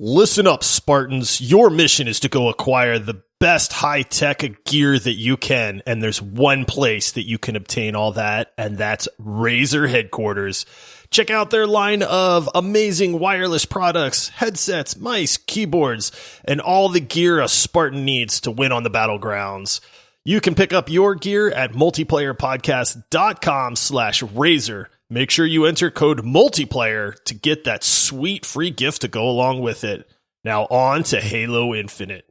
Listen up, Spartans. Your mission is to go acquire the best high-tech gear that you can, and there's one place that you can obtain all that, and that's Razer headquarters. Check out their line of amazing wireless products, headsets, mice, keyboards, and all the gear a Spartan needs to win on the battlegrounds. You can pick up your gear at multiplayerpodcast.com/Razer. Make sure you enter code multiplayer to get that sweet free gift to go along with it. Now on to Halo Infinite.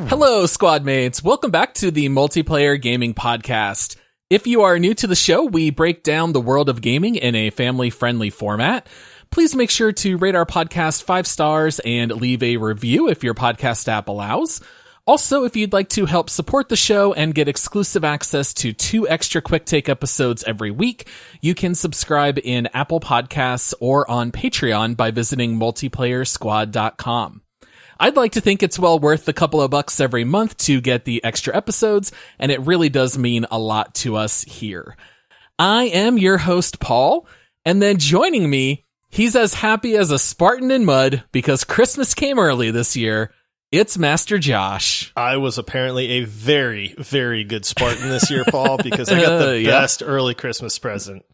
Hello, squad mates. Welcome back to the Multiplayer Gaming Podcast. If you are new to the show, we break down the world of gaming in a family-friendly format. Please make sure to rate our podcast 5 stars and leave a review if your podcast app allows. Also, if you'd like to help support the show and get exclusive access to 2 extra quick take episodes every week, you can subscribe in Apple Podcasts or on Patreon by visiting multiplayersquad.com. I'd like to think it's well worth a couple of bucks every month to get the extra episodes, and it really does mean a lot to us here. I am your host, Paul, and then joining me, he's as happy as a Spartan in mud because Christmas came early this year. It's Master Josh. I was apparently a very, very good Spartan this year, Paul, because I got the best early Christmas present.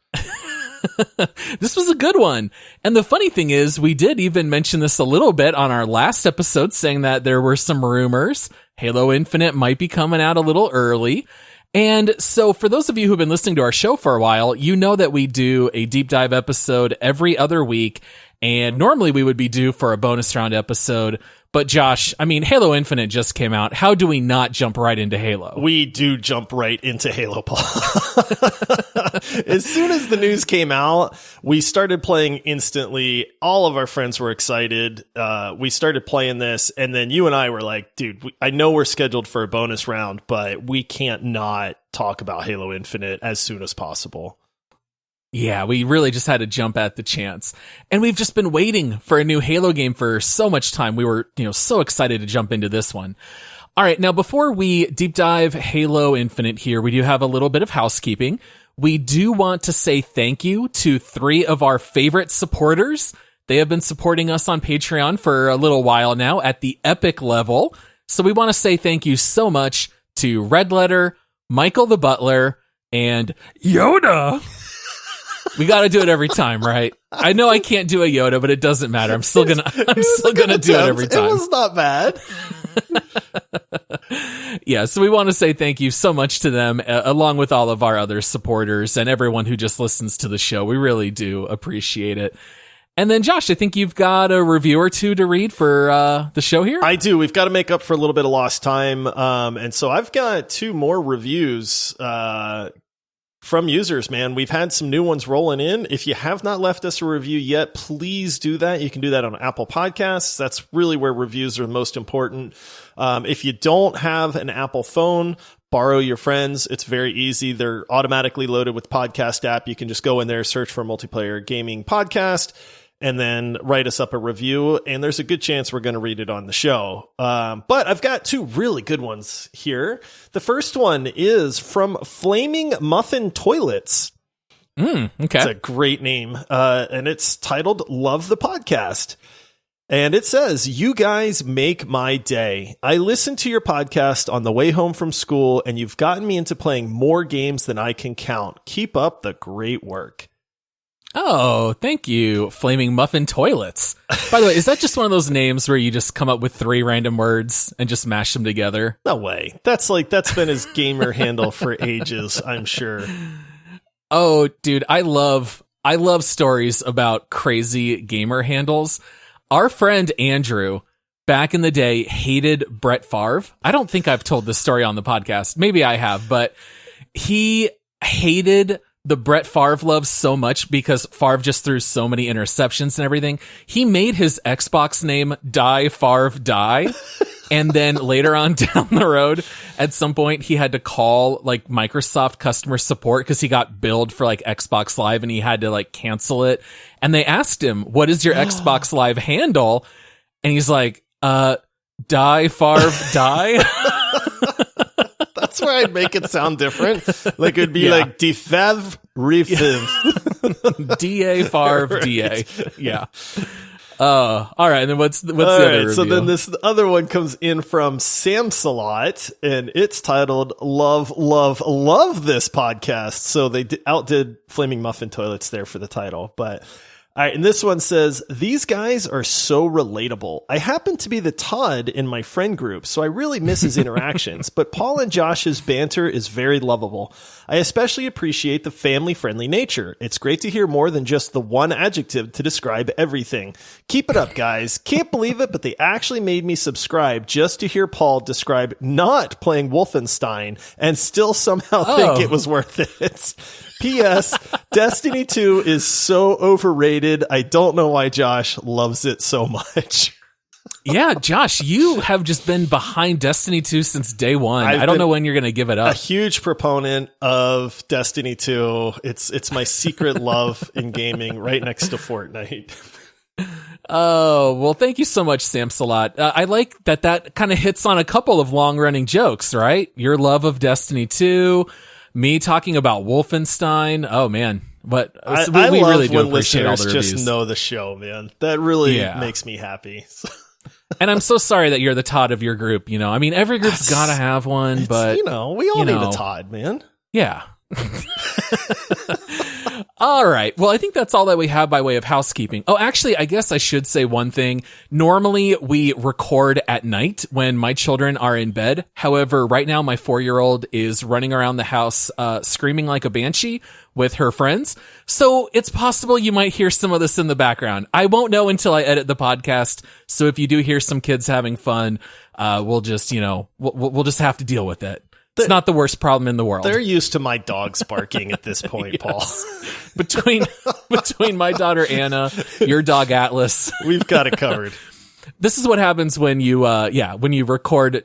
This was a good one. And the funny thing is, we did even mention this a little bit on our last episode, saying that there were some rumors Halo Infinite might be coming out a little early. And so for those of you who've been listening to our show for a while, you know that we do a deep dive episode every other week. And normally we would be due for a bonus round episode. But Josh, I mean, Halo Infinite just came out. How do we not jump right into Halo? We do jump right into Halo, Paul. As soon as the news came out, we started playing instantly. All of our friends were excited. We started playing this, and then you and I were like, dude, I know we're scheduled for a bonus round, but we can't not talk about Halo Infinite as soon as possible. Yeah, we really just had to jump at the chance. And we've just been waiting for a new Halo game for so much time. We were, so excited to jump into this one. All right, now before we deep dive Halo Infinite here, we do have a little bit of housekeeping. We do want to say thank you to 3 of our favorite supporters. They have been supporting us on Patreon for a little while now at the epic level. So we want to say thank you so much to Red Letter, Michael the Butler, and Yoda. We got to do it every time, right? I know I can't do a Yoda, but it doesn't matter. I'm still gonna do it every time. It was not bad. Yeah, so we want to say thank you so much to them, along with all of our other supporters and everyone who just listens to the show. We really do appreciate it. And then, Josh, I think you've got a review or two to read for the show here. I do. We've got to make up for a little bit of lost time. And so I've got 2 more reviews from users, man. We've had some new ones rolling in. If you have not left us a review yet, please do that. You can do that on Apple Podcasts. That's really where reviews are most important. If you don't have an Apple phone, borrow your friends. It's very easy. They're automatically loaded with podcast app. You can just go in there, search for Multiplayer Gaming Podcast, and then write us up a review, and there's a good chance we're going to read it on the show. But I've got 2 really good ones here. The first one is from Flaming Muffin Toilets. Okay. It's a great name, and it's titled Love the Podcast. And it says, "You guys make my day. I listened to your podcast on the way home from school, and you've gotten me into playing more games than I can count. Keep up the great work." Oh, thank you, Flaming Muffin Toilets. By the way, is that just one of those names where you just come up with 3 random words and just mash them together? No way. That's been his gamer handle for ages, I'm sure. Oh, dude, I love stories about crazy gamer handles. Our friend Andrew, back in the day, hated Brett Favre. I don't think I've told this story on the podcast. Maybe I have, but he hated the Brett Favre love so much because Favre just threw so many interceptions and everything. He made his Xbox name Die Favre Die. And then later on down the road, at some point, he had to call like Microsoft customer support because he got billed for like Xbox Live and he had to like cancel it. And they asked him, "What is your Xbox Live handle?" And he's like, Die Favre Die. That's where I'd make it sound different. Like it'd be like Defev Refiv. DA Farv Right. DA. Yeah. All right. And then what's the other review? So then this other one comes in from Samsalot, and it's titled "Love, Love, Love This Podcast." So they outdid Flaming Muffin Toilets there for the title, but. All right, and this one says, these guys are so relatable. I happen to be the Todd in my friend group, so I really miss his interactions, but Paul and Josh's banter is very lovable. I especially appreciate the family-friendly nature. It's great to hear more than just the one adjective to describe everything. Keep it up, guys. Can't believe it, but they actually made me subscribe just to hear Paul describe not playing Wolfenstein and still somehow think it was worth it. P.S. Destiny 2 is so overrated. I don't know why Josh loves it so much. Yeah, Josh, you have just been behind Destiny 2 since day one. I don't know when you're going to give it up. A huge proponent of Destiny 2. It's my secret love in gaming, right next to Fortnite. Oh, well, thank you so much, Samsalot. I like that kind of hits on a couple of long-running jokes, right? Your love of Destiny 2, me talking about Wolfenstein. Oh, man. But I we love really do when appreciate all listeners the reviews. just know the show, man. That really makes me happy. And I'm so sorry that you're the Todd of your group. You know, I mean, every group's got to have one, but we all need a Todd, man. Yeah. All right. Well, I think that's all that we have by way of housekeeping. Oh, actually, I guess I should say one thing. Normally, we record at night when my children are in bed. However, right now, my 4-year-old is running around the house screaming like a banshee with her friends. So it's possible you might hear some of this in the background. I won't know until I edit the podcast. So if you do hear some kids having fun, we'll just, we'll just have to deal with it. It's not the worst problem in the world. They're used to my dogs barking at this point, Paul. Between my daughter Anna, your dog Atlas, we've got it covered. This is what happens when you record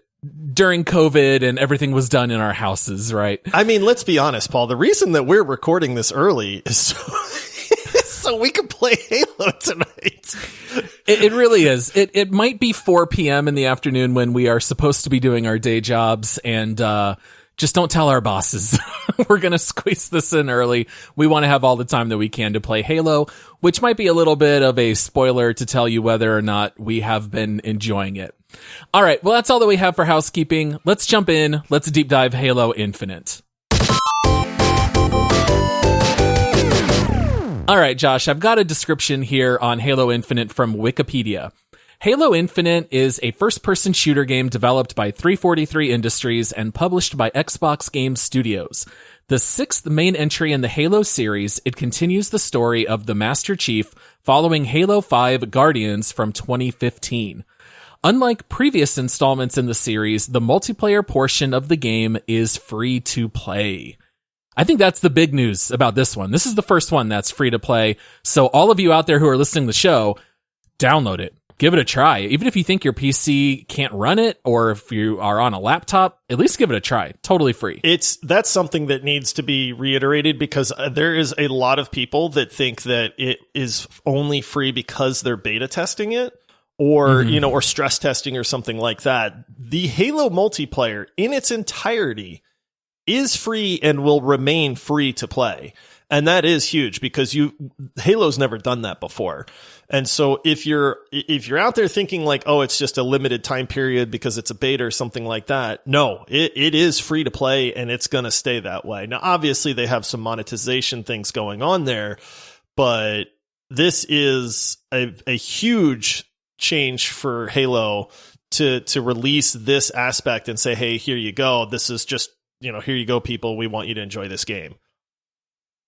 during COVID and everything was done in our houses, right? I mean, let's be honest, Paul. The reason that we're recording this early is so we can play Halo tonight. It really is. It might be 4 p.m. in the afternoon when we are supposed to be doing our day jobs, and just don't tell our bosses. We're going to squeeze this in early. We want to have all the time that we can to play Halo, which might be a little bit of a spoiler to tell you whether or not we have been enjoying it. All right. Well, that's all that we have for housekeeping. Let's jump in. Let's deep dive Halo Infinite. All right, Josh, I've got a description here on Halo Infinite from Wikipedia. Halo Infinite is a first-person shooter game developed by 343 Industries and published by Xbox Game Studios. The sixth main entry in the Halo series, it continues the story of the Master Chief following Halo 5 Guardians from 2015. Unlike previous installments in the series, the multiplayer portion of the game is free to play. I think that's the big news about this one. This is the first one that's free to play. So all of you out there who are listening to the show, download it. Give it a try. Even if you think your PC can't run it, or if you are on a laptop, at least give it a try. Totally free. That's something that needs to be reiterated, because there is a lot of people that think that it is only free because they're beta testing it, or, or stress testing or something like that. The Halo multiplayer in its entirety is free and will remain free to play. And that is huge, because Halo's never done that before. And so if you're out there thinking like, oh, it's just a limited time period because it's a beta or something like that, no, it is free to play, and it's going to stay that way. Now, obviously they have some monetization things going on there, but this is a huge change for Halo to release this aspect and say, hey, here you go. This is just, here you go, people. We want you to enjoy this game.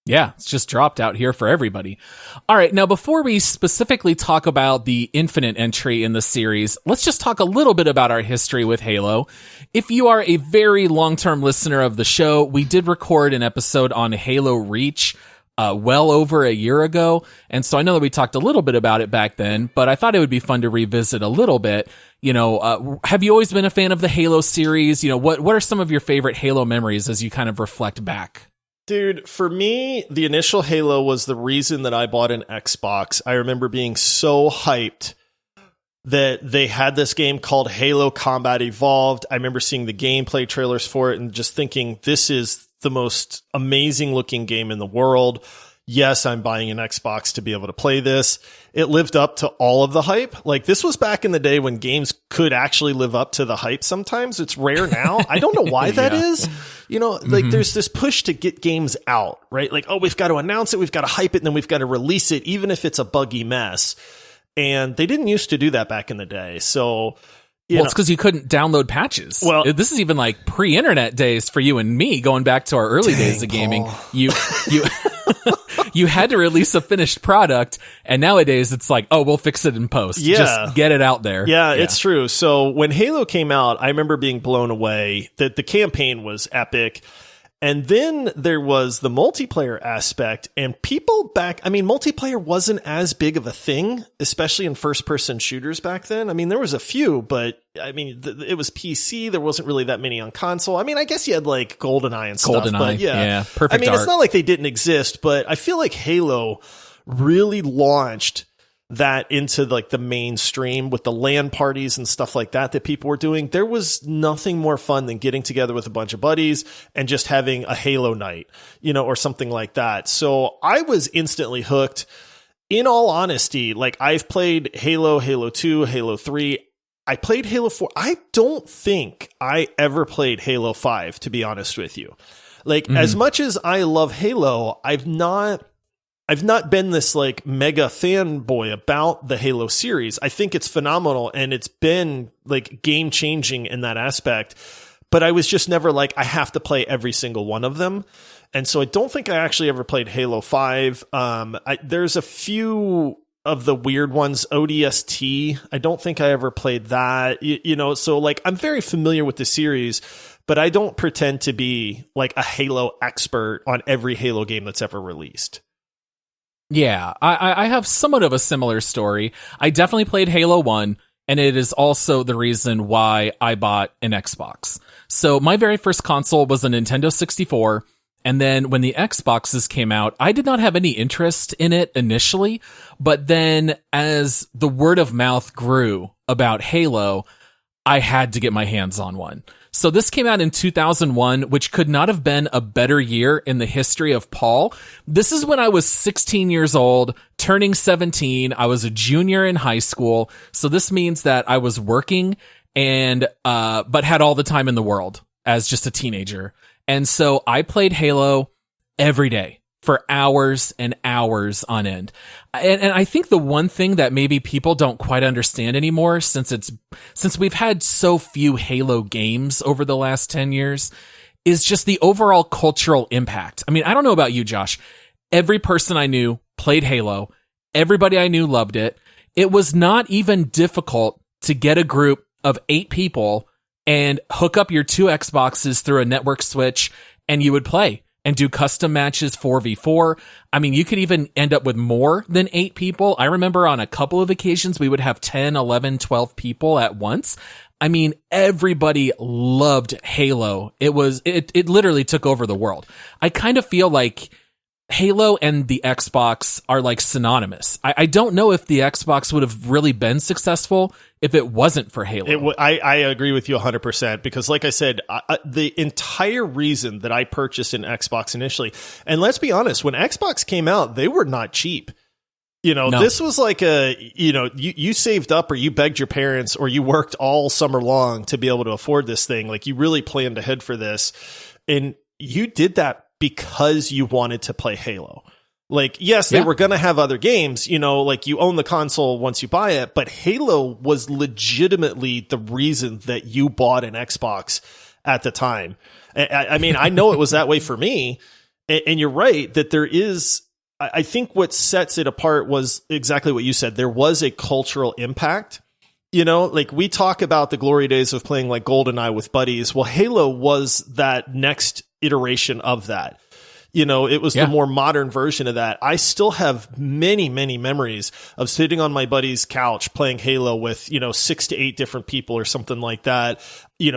Yeah, it's just dropped out here for everybody. All right, now before we specifically talk about the Infinite entry in the series, let's just talk a little bit about our history with Halo. If you are a very long-term listener of the show, we did record an episode on Halo Reach well over a year ago, and so I know that we talked a little bit about it back then, but I thought it would be fun to revisit a little bit. Have you always been a fan of the Halo series? What are some of your favorite Halo memories as you kind of reflect back? Dude, for me, the initial Halo was the reason that I bought an Xbox. I remember being so hyped that they had this game called Halo Combat Evolved. I remember seeing the gameplay trailers for it and just thinking, this is the most amazing looking game in the world. Yes, I'm buying an Xbox to be able to play this. It lived up to all of the hype. Like, this was back in the day when games could actually live up to the hype sometimes. It's rare now. I don't know why that is. You know, like, there's this push to get games out, right? Like, oh, we've got to announce it, we've got to hype it, and then we've got to release it, even if it's a buggy mess. And they didn't used to do that back in the day. So, well, it's because you couldn't download patches. Well, this is even like pre-internet days for you and me, going back to our early days of gaming. Paul. You you had to release a finished product, and nowadays it's like, oh, we'll fix it in post. Yeah. Just get it out there. Yeah, it's true. So when Halo came out, I remember being blown away that the campaign was epic. And then there was the multiplayer aspect, and people multiplayer wasn't as big of a thing, especially in first-person shooters back then. I mean, there was a few, but I mean, it was PC. There wasn't really that many on console. I mean, I guess you had like GoldenEye and stuff. GoldenEye, but yeah. Perfect I mean, art. It's not like they didn't exist, but I feel like Halo really launched that into like the mainstream with the LAN parties and stuff like that people were doing. There was nothing more fun than getting together with a bunch of buddies and just having a Halo night, you know, or something like that. So I was instantly hooked. In all honesty, like, I've played Halo, Halo 2, Halo 3. I played Halo 4. I don't think I ever played Halo 5, to be honest with you. Like, as much as I love Halo, I've not been this like mega fanboy about the Halo series. I think it's phenomenal, and it's been like game changing in that aspect, but I was just never like, I have to play every single one of them. And so I don't think I actually ever played Halo 5. There's a few of the weird ones, ODST. I don't think I ever played that, you know, so like, I'm very familiar with the series, but I don't pretend to be like a Halo expert on every Halo game that's ever released. Yeah, I have somewhat of a similar story. I definitely played Halo 1, and it is also the reason why I bought an Xbox. So my very first console was a Nintendo 64, and then when the Xboxes came out, I did not have any interest in it initially, but then as the word of mouth grew about Halo, I had to get my hands on one. So this came out in 2001, which could not have been a better year in the history of Paul. This is when I was 16 years old, turning 17. I was a junior in high school. So this means that I was working and, but had all the time in the world as just a teenager. And so I played Halo every day for hours and hours on end. And I think the one thing that maybe people don't quite understand anymore, since we've had so few Halo games over the last 10 years, is just the overall cultural impact. I mean, I don't know about you, Josh. Every person I knew played Halo. Everybody I knew loved it. It was not even difficult to get a group of 8 people and hook up your 2 Xboxes through a network switch, and you would play and do custom matches 4v4. I mean, you could even end up with more than 8 people. I remember on a couple of occasions, we would have 10, 11, 12 people at once. I mean, everybody loved Halo. It literally took over the world. I kind of feel like Halo and the Xbox are like synonymous. I don't know if the Xbox would have really been successful if it wasn't for Halo. I agree with you 100%, because like I said, the entire reason that I purchased an Xbox initially, and let's be honest, when Xbox came out, they were not cheap. You know, no. This was like you saved up, or you begged your parents, or you worked all summer long to be able to afford this thing. Like, you really planned ahead for this, and you did that because you wanted to play Halo. Like, yes, they were going to have other games, you know, like, you own the console once you buy it, but Halo was legitimately the reason that you bought an Xbox at the time. I mean, I know it was that way for me, and you're right that there is, I think what sets it apart was exactly what you said. There was a cultural impact. You know, like, we talk about the glory days of playing like GoldenEye with buddies. Well, Halo was that next iteration of that. You know, it was the more modern version of that. I still have many, many memories of sitting on my buddy's couch playing Halo with, 6 to 8 different people or something like that,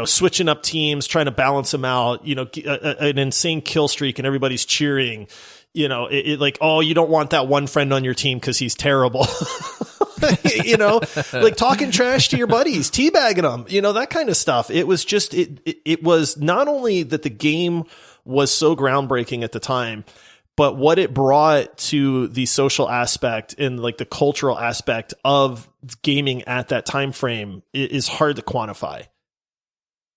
switching up teams, trying to balance them out, an insane kill streak, and everybody's cheering. Like, oh, you don't want that one friend on your team because he's terrible. you know, like talking trash to your buddies, teabagging them, you know, that kind of stuff. It was just, it was not only that the game was so groundbreaking at the time, but what it brought to the social aspect and like the cultural aspect of gaming at that time frame is hard to quantify.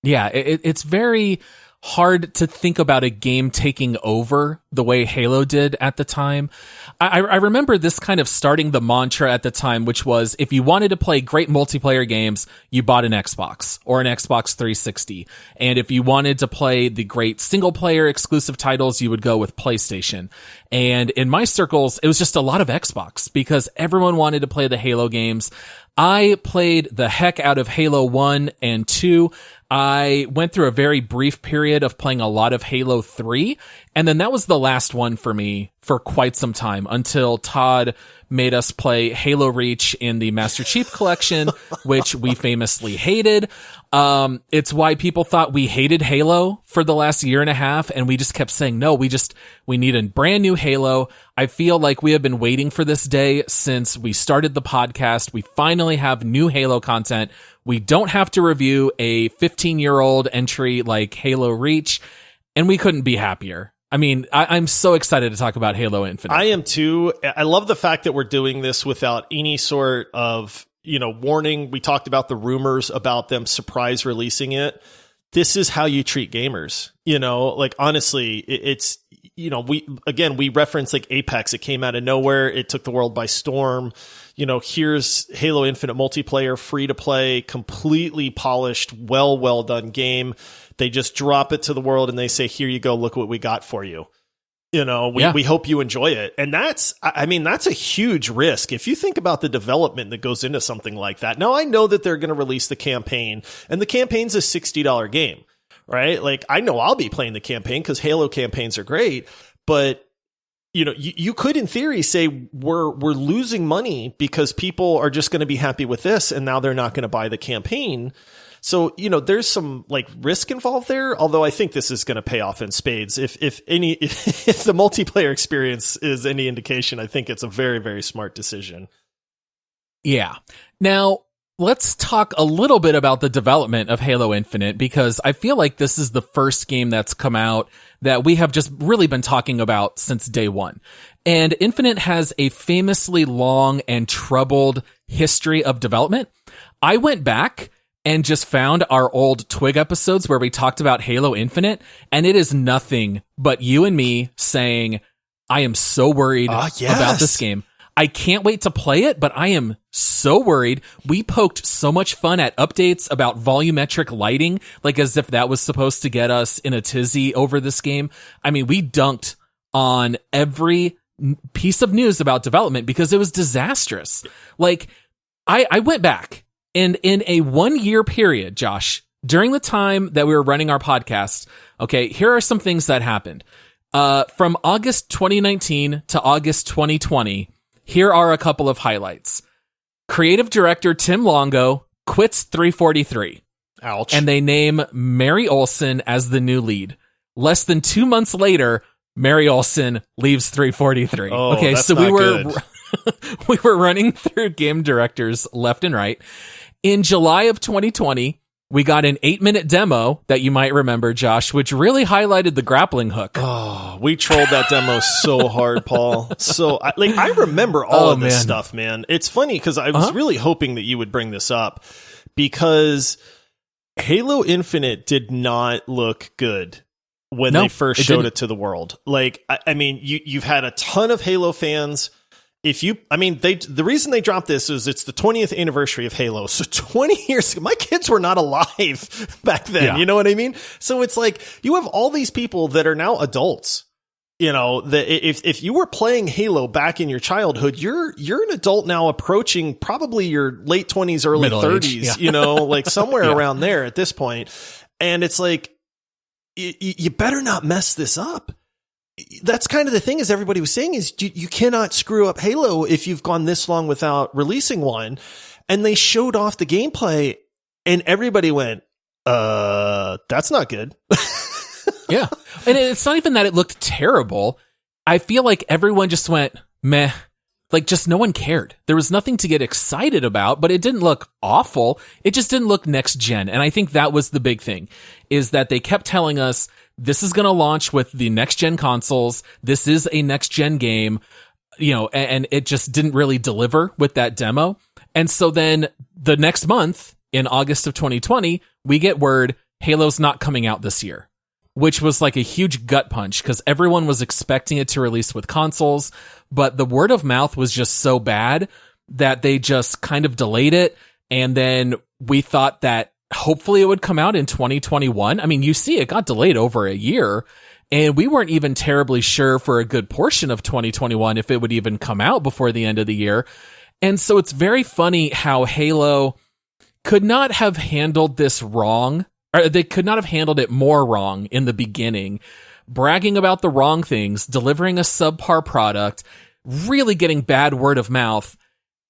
Yeah, it's very hard to think about a game taking over the way Halo did at the time. I remember this kind of starting the mantra at the time, which was if you wanted to play great multiplayer games, you bought an Xbox or an Xbox 360. And if you wanted to play the great single player exclusive titles, you would go with PlayStation. And in my circles, it was just a lot of Xbox because everyone wanted to play the Halo games. I played the heck out of Halo 1 and 2. I went through a very brief period of playing a lot of Halo 3, and then that was the last one for me for quite some time until Todd made us play Halo Reach in the Master Chief Collection, which we famously hated. It's why people thought we hated Halo for the last year and a half, and we just kept saying, no, we need a brand new Halo. I feel like we have been waiting for this day since we started the podcast. We finally have new Halo content. We don't have to review a 15-year-old entry like Halo Reach, and we couldn't be happier. I mean, I'm so excited to talk about Halo Infinite. I am too. I love the fact that we're doing this without any sort of, you know, warning. We talked about the rumors about them surprise releasing it. This is how you treat gamers. You know, like honestly, it's, you know, we reference like Apex. It came out of nowhere. It took the world by storm. You know, here's Halo Infinite multiplayer, free to play, completely polished, well done game. They just drop it to the world and they say, here you go. Look what we got for you. You know, we hope you enjoy it. And that's a huge risk. If you think about the development that goes into something like that. Now, I know that they're going to release the campaign, and the campaign's a $60 game, right? Like, I know I'll be playing the campaign because Halo campaigns are great, but you know, you could in theory say we're losing money because people are just going to be happy with this and now they're not going to buy the campaign. So, you know, there's some like risk involved there, although I think this is going to pay off in spades. If the multiplayer experience is any indication, I think it's a very, very smart decision. Yeah. Now, let's talk a little bit about the development of Halo Infinite, because I feel like this is the first game that's come out that we have just really been talking about since day one. And Infinite has a famously long and troubled history of development. I went back and just found our old Twig episodes where we talked about Halo Infinite, and it is nothing but you and me saying, I am so worried about this game. I can't wait to play it, but I am so worried. We poked so much fun at updates about volumetric lighting, like as if that was supposed to get us in a tizzy over this game. I mean, we dunked on every piece of news about development because it was disastrous. Like, I went back, and in a 1 year period, Josh, during the time that we were running our podcast, okay, here are some things that happened. From August 2019 to August 2020, here are a couple of highlights. Creative director Tim Longo quits 343. Ouch. And they name Mary Olson as the new lead. Less than 2 months later, Mary Olson leaves 343. Oh, okay, that's so not good. we were running through game directors left and right. In July of 2020, we got an 8-minute demo that you might remember, Josh, which really highlighted the grappling hook. Oh, we trolled that demo so hard, Paul. So, I remember all of this stuff, man. It's funny because I was really hoping that you would bring this up because Halo Infinite did not look good when they first showed it to the world. Like, I mean, you've had a ton of Halo fans. The reason they dropped this is it's the 20th anniversary of Halo. So 20 years ago, my kids were not alive back then. Yeah. You know what I mean? So it's like you have all these people that are now adults. You know, that if you were playing Halo back in your childhood, you're an adult now approaching probably your late 20s, early Middle 30s, you know, like somewhere around there at this point. And it's like, you better not mess this up. That's kind of the thing, is everybody was saying is you cannot screw up Halo if you've gone this long without releasing one. And they showed off the gameplay and everybody went, that's not good. Yeah. And it's not even that it looked terrible. I feel like everyone just went, meh, Like, just no one cared. There was nothing to get excited about, but it didn't look awful. It just didn't look next gen. And I think that was the big thing, is that they kept telling us, this is going to launch with the next gen consoles. This is a next gen game, and it just didn't really deliver with that demo. And so then the next month, in August of 2020, we get word Halo's not coming out this year, which was like a huge gut punch because everyone was expecting it to release with consoles, but the word of mouth was just so bad that they just kind of delayed it. And then we thought that hopefully it would come out in 2021. I mean, you see, it got delayed over a year, and we weren't even terribly sure for a good portion of 2021 if it would even come out before the end of the year. And so it's very funny how Halo could not have handled this wrong, or they could not have handled it more wrong in the beginning, bragging about the wrong things, delivering a subpar product, really getting bad word of mouth,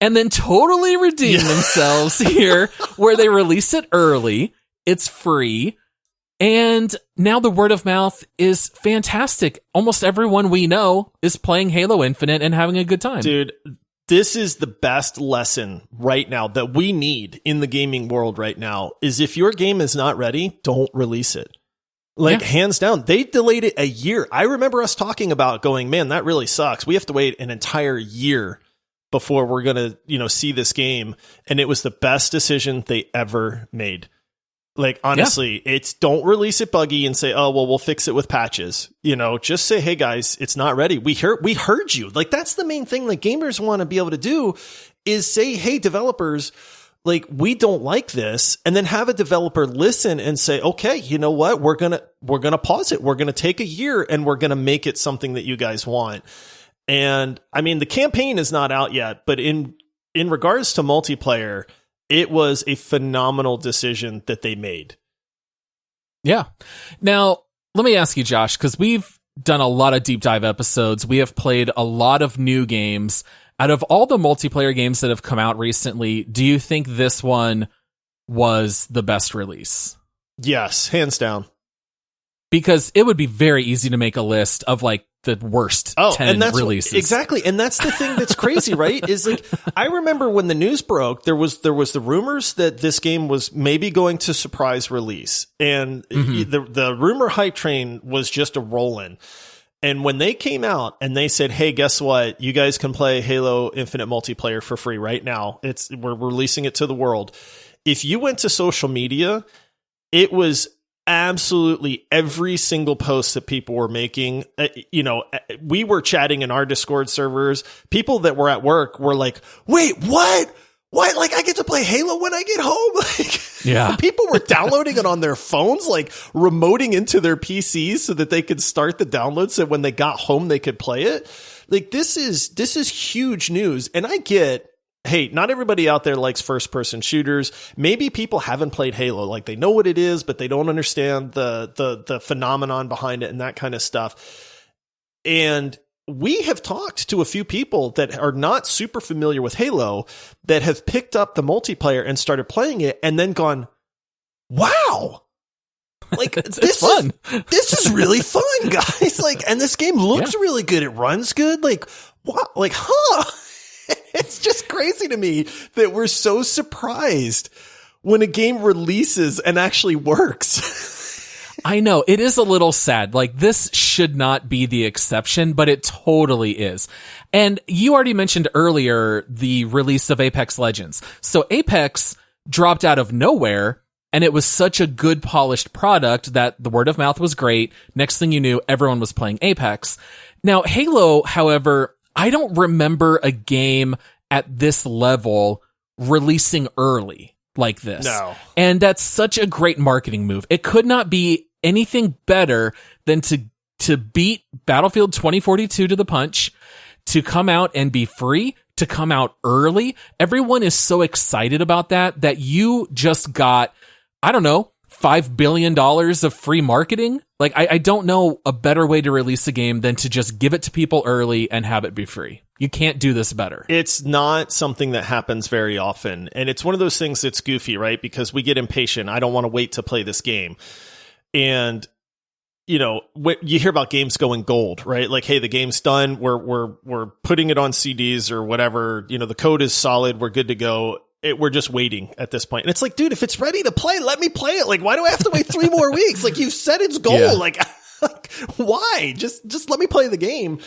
and then totally redeem themselves here, where they release it early, it's free, and now the word of mouth is fantastic. Almost everyone we know is playing Halo Infinite and having a good time. Dude, this is the best lesson right now that we need in the gaming world right now, is if your game is not ready, don't release it. Hands down, they delayed it a year. I remember us talking about going, man, that really sucks. We have to wait an entire year before we're going to, see this game. And it was the best decision they ever made. Like, honestly, it's don't release it buggy and say, oh, well, we'll fix it with patches. Just say, hey guys, it's not ready. We heard you. Like, that's the main thing that gamers want to be able to do, is say, hey, developers, like, we don't like this. And then have a developer listen and say, okay, you know what? We're going to pause it. We're going to take a year and we're going to make it something that you guys want. And I mean, the campaign is not out yet, but in regards to multiplayer, it was a phenomenal decision that they made. Yeah. Now, let me ask you, Josh, because we've done a lot of deep dive episodes. We have played a lot of new games. Out of all the multiplayer games that have come out recently, do you think this one was the best release? Yes, hands down. Because it would be very easy to make a list of like the worst 10 releases. Exactly. And that's the thing that's crazy, right? Is like, I remember when the news broke, there was the rumors that this game was maybe going to surprise release. And the rumor hype train was just a rolling. And when they came out and they said, hey, guess what? You guys can play Halo Infinite multiplayer for free right now. We're releasing it to the world. If you went to social media, it was absolutely every single post that people were making. We were chatting in our Discord servers. People that were at work were like, wait, what? Like, I get to play Halo when I get home? Like, yeah. People were downloading it on their phones, like remoting into their PCs so that they could start the download so when they got home, they could play it. Like, this is huge news. And I get, hey, not everybody out there likes first-person shooters. Maybe people haven't played Halo. Like, they know what it is, but they don't understand the phenomenon behind it and that kind of stuff. And we have talked to a few people that are not super familiar with Halo that have picked up the multiplayer and started playing it and then gone, wow. Like, this fun. This is really fun, guys. Like, and this game looks really good. It runs good. Like, what? Like, huh? It's just crazy to me that we're so surprised when a game releases and actually works. I know, it is a little sad. Like, this should not be the exception, but it totally is. And you already mentioned earlier the release of Apex Legends. So Apex dropped out of nowhere, and it was such a good polished product that the word of mouth was great. Next thing you knew, everyone was playing Apex. Now, Halo, however, I don't remember a game at this level releasing early like this. No. And that's such a great marketing move. It could not be anything better than to beat Battlefield 2042 to the punch, to come out and be free, to come out early. Everyone is so excited about that you just got, I don't know, $5 billion of free marketing. Like, I don't know a better way to release a game than to just give it to people early and have it be free. You can't do this better. It's not something that happens very often. And it's one of those things that's goofy, right? Because we get impatient. I don't want to wait to play this game. And you hear about games going gold, right? Like, hey, the game's done. We're putting it on CDs or whatever. The code is solid. We're good to go. We're just waiting at this point. And it's like, dude, if it's ready to play, let me play it. Like, why do I have to wait 3 more weeks? Like, you said it's gold. Yeah. Like, why? Just let me play the game.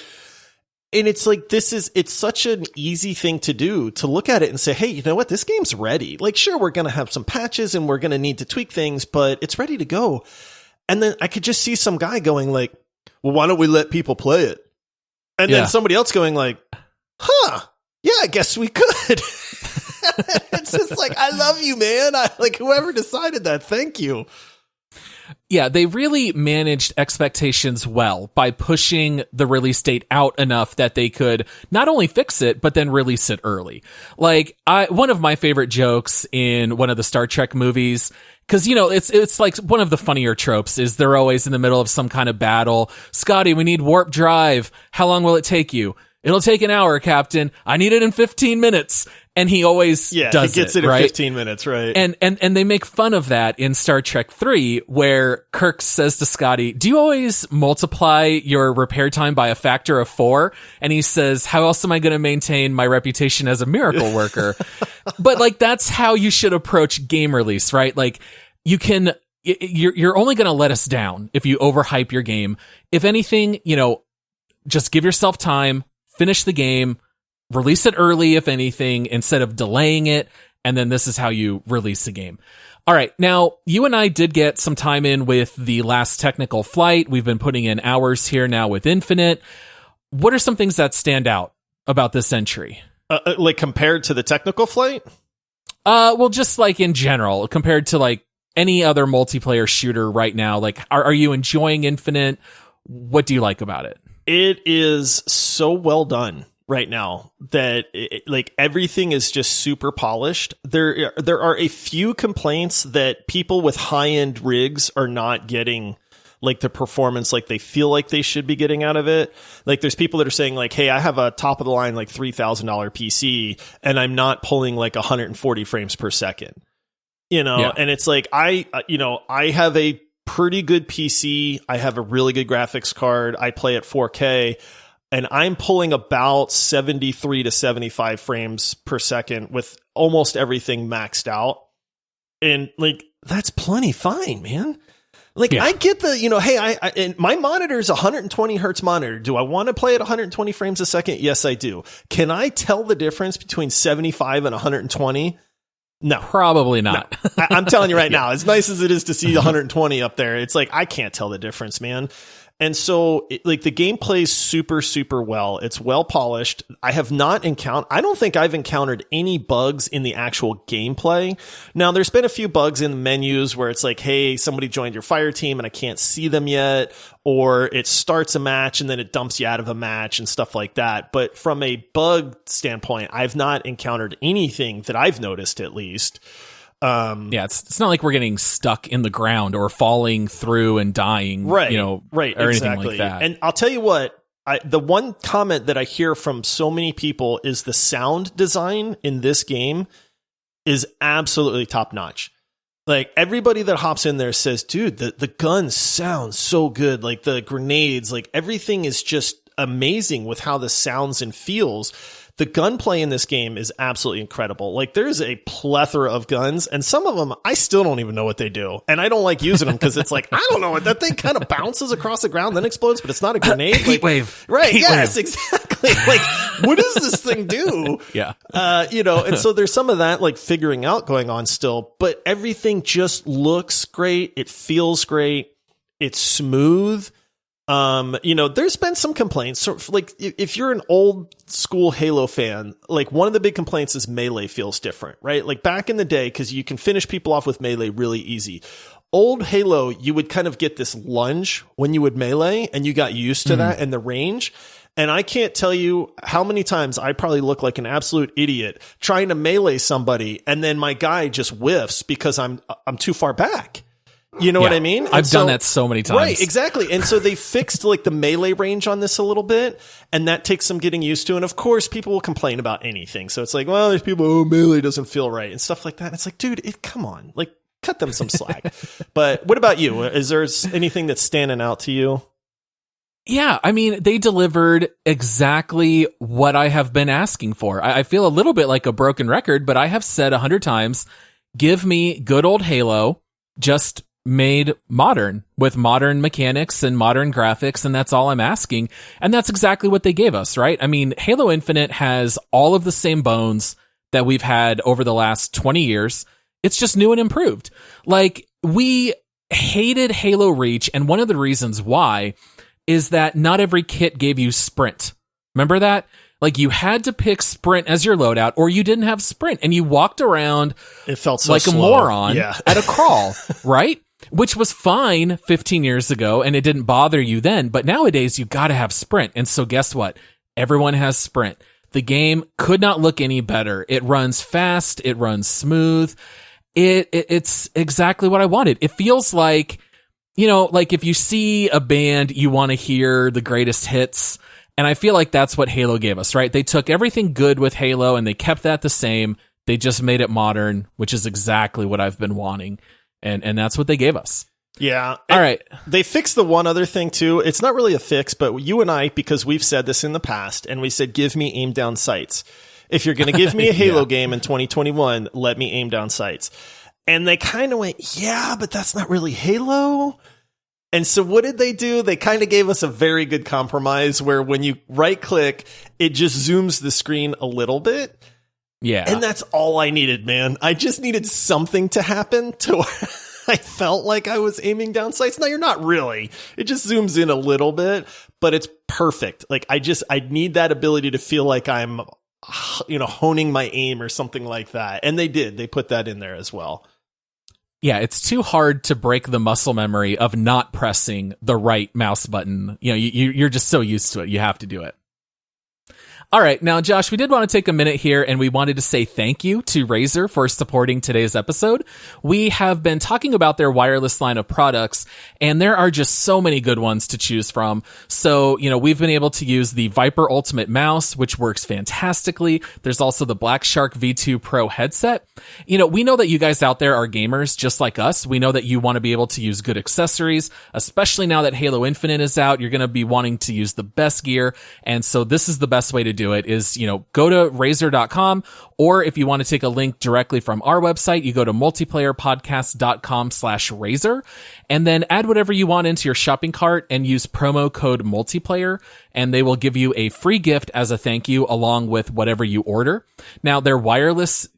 And it's like, it's such an easy thing to do, to look at it and say, hey, you know what? This game's ready. Like, sure, we're going to have some patches and we're going to need to tweak things, but it's ready to go. And then I could just see some guy going like, well, why don't we let people play it? And then somebody else going like, yeah, I guess we could. It's just like, I love you, man. Whoever decided that, thank you. Yeah, they really managed expectations well by pushing the release date out enough that they could not only fix it, but then release it early. Like, one of my favorite jokes in one of the Star Trek movies, because, it's like one of the funnier tropes is they're always in the middle of some kind of battle. Scotty, we need warp drive. How long will it take you? It'll take an hour, Captain. I need it in 15 minutes. And he always does he gets it right? in 15 minutes, right? And they make fun of that in Star Trek 3, where Kirk says to Scotty, do you always multiply your repair time by a factor of 4? And he says, how else am I going to maintain my reputation as a miracle worker? But like, that's how you should approach game release, right? Like, you're only going to let us down if you overhype your game. If anything, just give yourself time, finish the game, release it early, if anything, instead of delaying it. And then this is how you release the game. All right. Now, you and I did get some time in with the last technical flight. We've been putting in hours here now with Infinite. What are some things that stand out about this entry? Like compared to the technical flight? Well, just like in general, compared to like any other multiplayer shooter right now. Like, are you enjoying Infinite? What do you like about it? It is so well done right now that like everything is just super polished. There are a few complaints that people with high-end rigs are not getting, like the performance like they feel like they should be getting out of it. Like there's people that are saying like, hey, I have a top of the line like $3,000 PC and I'm not pulling like 140 frames per second. And it's like I have a pretty good PC. I have a really good graphics card. I play at 4K. And I'm pulling about 73 to 75 frames per second with almost everything maxed out. And like, that's plenty fine, man. Like, I get the, hey, and my monitor is 120 hertz monitor. Do I want to play at 120 frames a second? Yes, I do. Can I tell the difference between 75 and 120? No. Probably not. No. I'm telling you right now, as nice as it is to see 120 up there, it's like, I can't tell the difference, man. And so like the game plays super, super well. It's well polished. I don't think I've encountered any bugs in the actual gameplay. Now there's been a few bugs in the menus where it's like, hey, somebody joined your fire team and I can't see them yet, or it starts a match and then it dumps you out of a match and stuff like that. But from a bug standpoint, I've not encountered anything that I've noticed, at least. It's not like we're getting stuck in the ground or falling through and dying, right, or exactly. anything like that. And I'll tell you what, the one comment that I hear from so many people is the sound design in this game is absolutely top notch. Like everybody that hops in there says, dude, the guns sound so good. Like the grenades, like everything is just amazing with how this sounds and feels. The gunplay in this game is absolutely incredible. Like there's a plethora of guns and some of them, I still don't even know what they do. And I don't like using them because it's like, I don't know what that thing kind of bounces across the ground, then explodes, but it's not a grenade. Heat wave. Right. Heat yes, wave. Exactly. Like what does this thing do? Yeah. And so there's some of that like figuring out going on still, but everything just looks great. It feels great. It's smooth. There's been some complaints. So, like, if you're an old school Halo fan, like one of the big complaints is melee feels different, right? Like back in the day, because you can finish people off with melee really easy. Old Halo, you would kind of get this lunge when you would melee, and you got used to that and the range. And I can't tell you how many times I probably look like an absolute idiot trying to melee somebody, and then my guy just whiffs because I'm too far back. You know what I mean? I've done that so many times. Right, exactly. And so they fixed like the melee range on this a little bit, and that takes some getting used to. And of course, people will complain about anything. So it's like, well, there's people, melee doesn't feel right and stuff like that. And it's like, dude, come on. Like, cut them some slack. But what about you? Is there anything that's standing out to you? Yeah, I mean, they delivered exactly what I have been asking for. I feel a little bit like a broken record, but I have said 100 times, give me good old Halo, just made modern, with modern mechanics and modern graphics, and that's all I'm asking. And that's exactly what they gave us, right? I mean, Halo Infinite has all of the same bones that we've had over the last 20 years. It's just new and improved. Like, we hated Halo Reach, and one of the reasons why is that not every kit gave you sprint. Remember that? Like, you had to pick sprint as your loadout, or you didn't have sprint, and you walked around it felt so like slow. a moron at a crawl, right? Which was fine 15 years ago, and it didn't bother you then. But nowadays, you got to have sprint. And so guess what? Everyone has sprint. The game could not look any better. It runs fast. It runs smooth. It's exactly what I wanted. It feels like, you know, like if you see a band, you want to hear the greatest hits. And I feel like that's what Halo gave us, right? They took everything good with Halo and they kept that the same. They just made it modern, which is exactly what I've been wanting. And that's what they gave us. Yeah. All right. They fixed the one other thing too. It's not really a fix, but you and I, because we've said this in the past, and we said, give me aim down sights. If you're going to give me a Halo game in 2021, let me aim down sights. And they kind of went, yeah, but that's not really Halo. And so what did they do? They kind of gave us a very good compromise where when you right click, it just zooms the screen a little bit. Yeah. And that's all I needed, man. I just needed something to happen to where I felt like I was aiming down sights. Now, you're not really. It just zooms in a little bit, but it's perfect. Like, I need that ability to feel like I'm, you know, honing my aim or something like that. And they did. They put that in there as well. Yeah, it's too hard to break the muscle memory of not pressing the right mouse button. You know, you're just so used to it. You have to do it. All right. Now, Josh, we did want to take a minute here and we wanted to say thank you to Razer for supporting today's episode. We have been talking about their wireless line of products and there are just so many good ones to choose from. So, you know, we've been able to use the Viper Ultimate mouse, which works fantastically. There's also the Black Shark V2 Pro headset. You know, we know that you guys out there are gamers just like us. We know that you want to be able to use good accessories, especially now that Halo Infinite is out. You're going to be wanting to use the best gear. And so this is the best way to do it is, you know, go to Razer.com, or if you want to take a link directly from our website, you go to multiplayerpodcast.com/Razer and then add whatever you want into your shopping cart and use promo code multiplayer and they will give you a free gift as a thank you along with whatever you order. Now, their wireless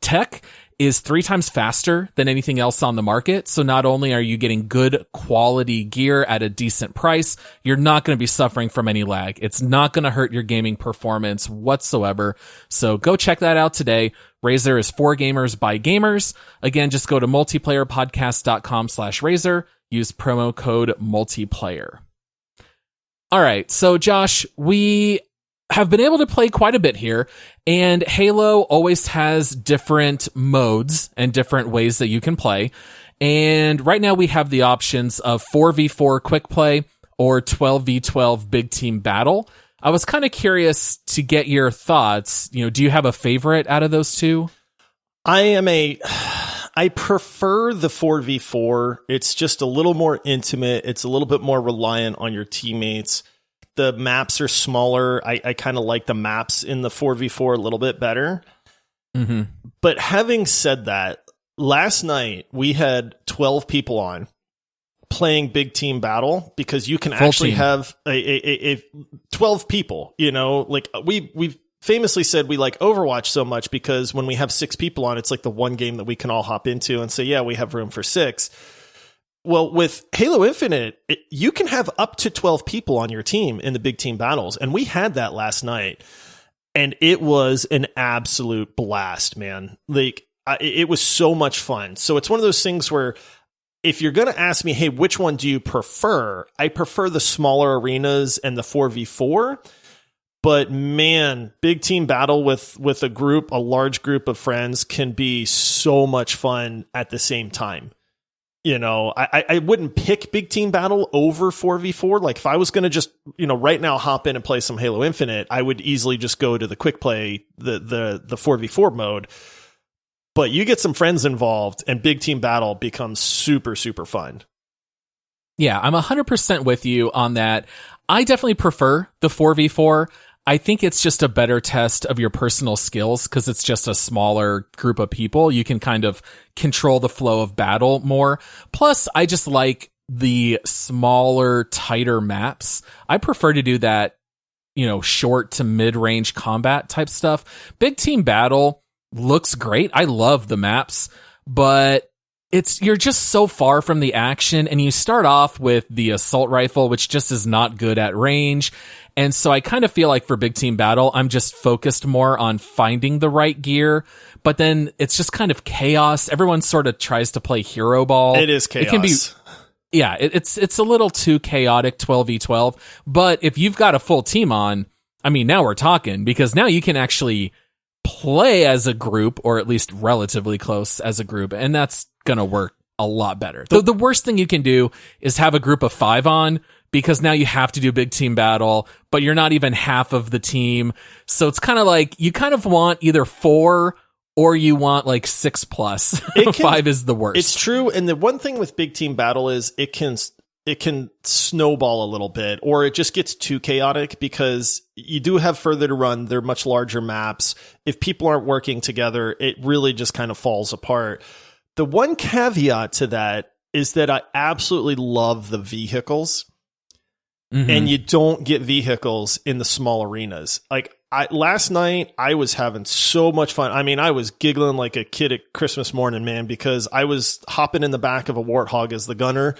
tech is 3 times faster than anything else on the market. So not only are you getting good quality gear at a decent price, you're not going to be suffering from any lag. It's not going to hurt your gaming performance whatsoever. So go check that out today. Razer is for gamers by gamers. Again, just go to multiplayerpodcast.com/Razer. Use promo code multiplayer. All right. So Josh, we have been able to play quite a bit here, and Halo always has different modes and different ways that you can play. And right now we have the options of 4v4 quick play or 12v12 big team battle. I was kind of curious to get your thoughts. You know, do you have a favorite out of those two? I prefer the 4v4. It's just a little more intimate. It's a little bit more reliant on your teammates. The maps are smaller. I kind of like the maps in the 4v4 a little bit better. Mm-hmm. But having said that, last night we had 12 people on playing big team battle because you can Full actually team. have a 12 people, you know, like we've famously said we like Overwatch so much because when we have 6 people on, it's like the one game that we can all hop into and say, yeah, we have room for 6. Well, with Halo Infinite, you can have up to 12 people on your team in the big team battles. And we had that last night. And it was an absolute blast, man. Like, it was so much fun. So it's one of those things where if you're going to ask me, hey, which one do you prefer? I prefer the smaller arenas and the 4v4. But man, big team battle with a large group of friends can be so much fun at the same time. You know, I wouldn't pick big team battle over 4v4. Like if I was going to just, you know, right now hop in and play some Halo Infinite, I would easily just go to the quick play, the 4v4 mode. But you get some friends involved and big team battle becomes super, super fun. Yeah, I'm 100% with you on that. I definitely prefer the 4v4. I think it's just a better test of your personal skills because it's just a smaller group of people. You can kind of control the flow of battle more. Plus, I just like the smaller, tighter maps. I prefer to do that, short to mid-range combat type stuff. Big team battle looks great. I love the maps, but you're just so far from the action, and you start off with the assault rifle, which just is not good at range. And so I kind of feel like for big team battle, I'm just focused more on finding the right gear, but then it's just kind of chaos. Everyone sort of tries to play hero ball. It is chaos. It can be, yeah, it's a little too chaotic 12v12, but if you've got a full team on, I mean, now we're talking, because now you can actually play as a group, or at least relatively close as a group, and that's gonna work a lot better. The worst thing you can do is have a group of 5 on, because now you have to do big team battle, but you're not even half of the team. So it's kind of like you kind of want either 4 or you want like 6+. 5 is the worst. It's true. And the one thing with big team battle is it can snowball a little bit, or it just gets too chaotic because you do have further to run. They're much larger maps. If people aren't working together, it really just kind of falls apart. The one caveat to that is that I absolutely love the vehicles, and you don't get vehicles in the small arenas. Like last night, I was having so much fun. I mean, I was giggling like a kid at Christmas morning, man, because I was hopping in the back of a Warthog as the gunner,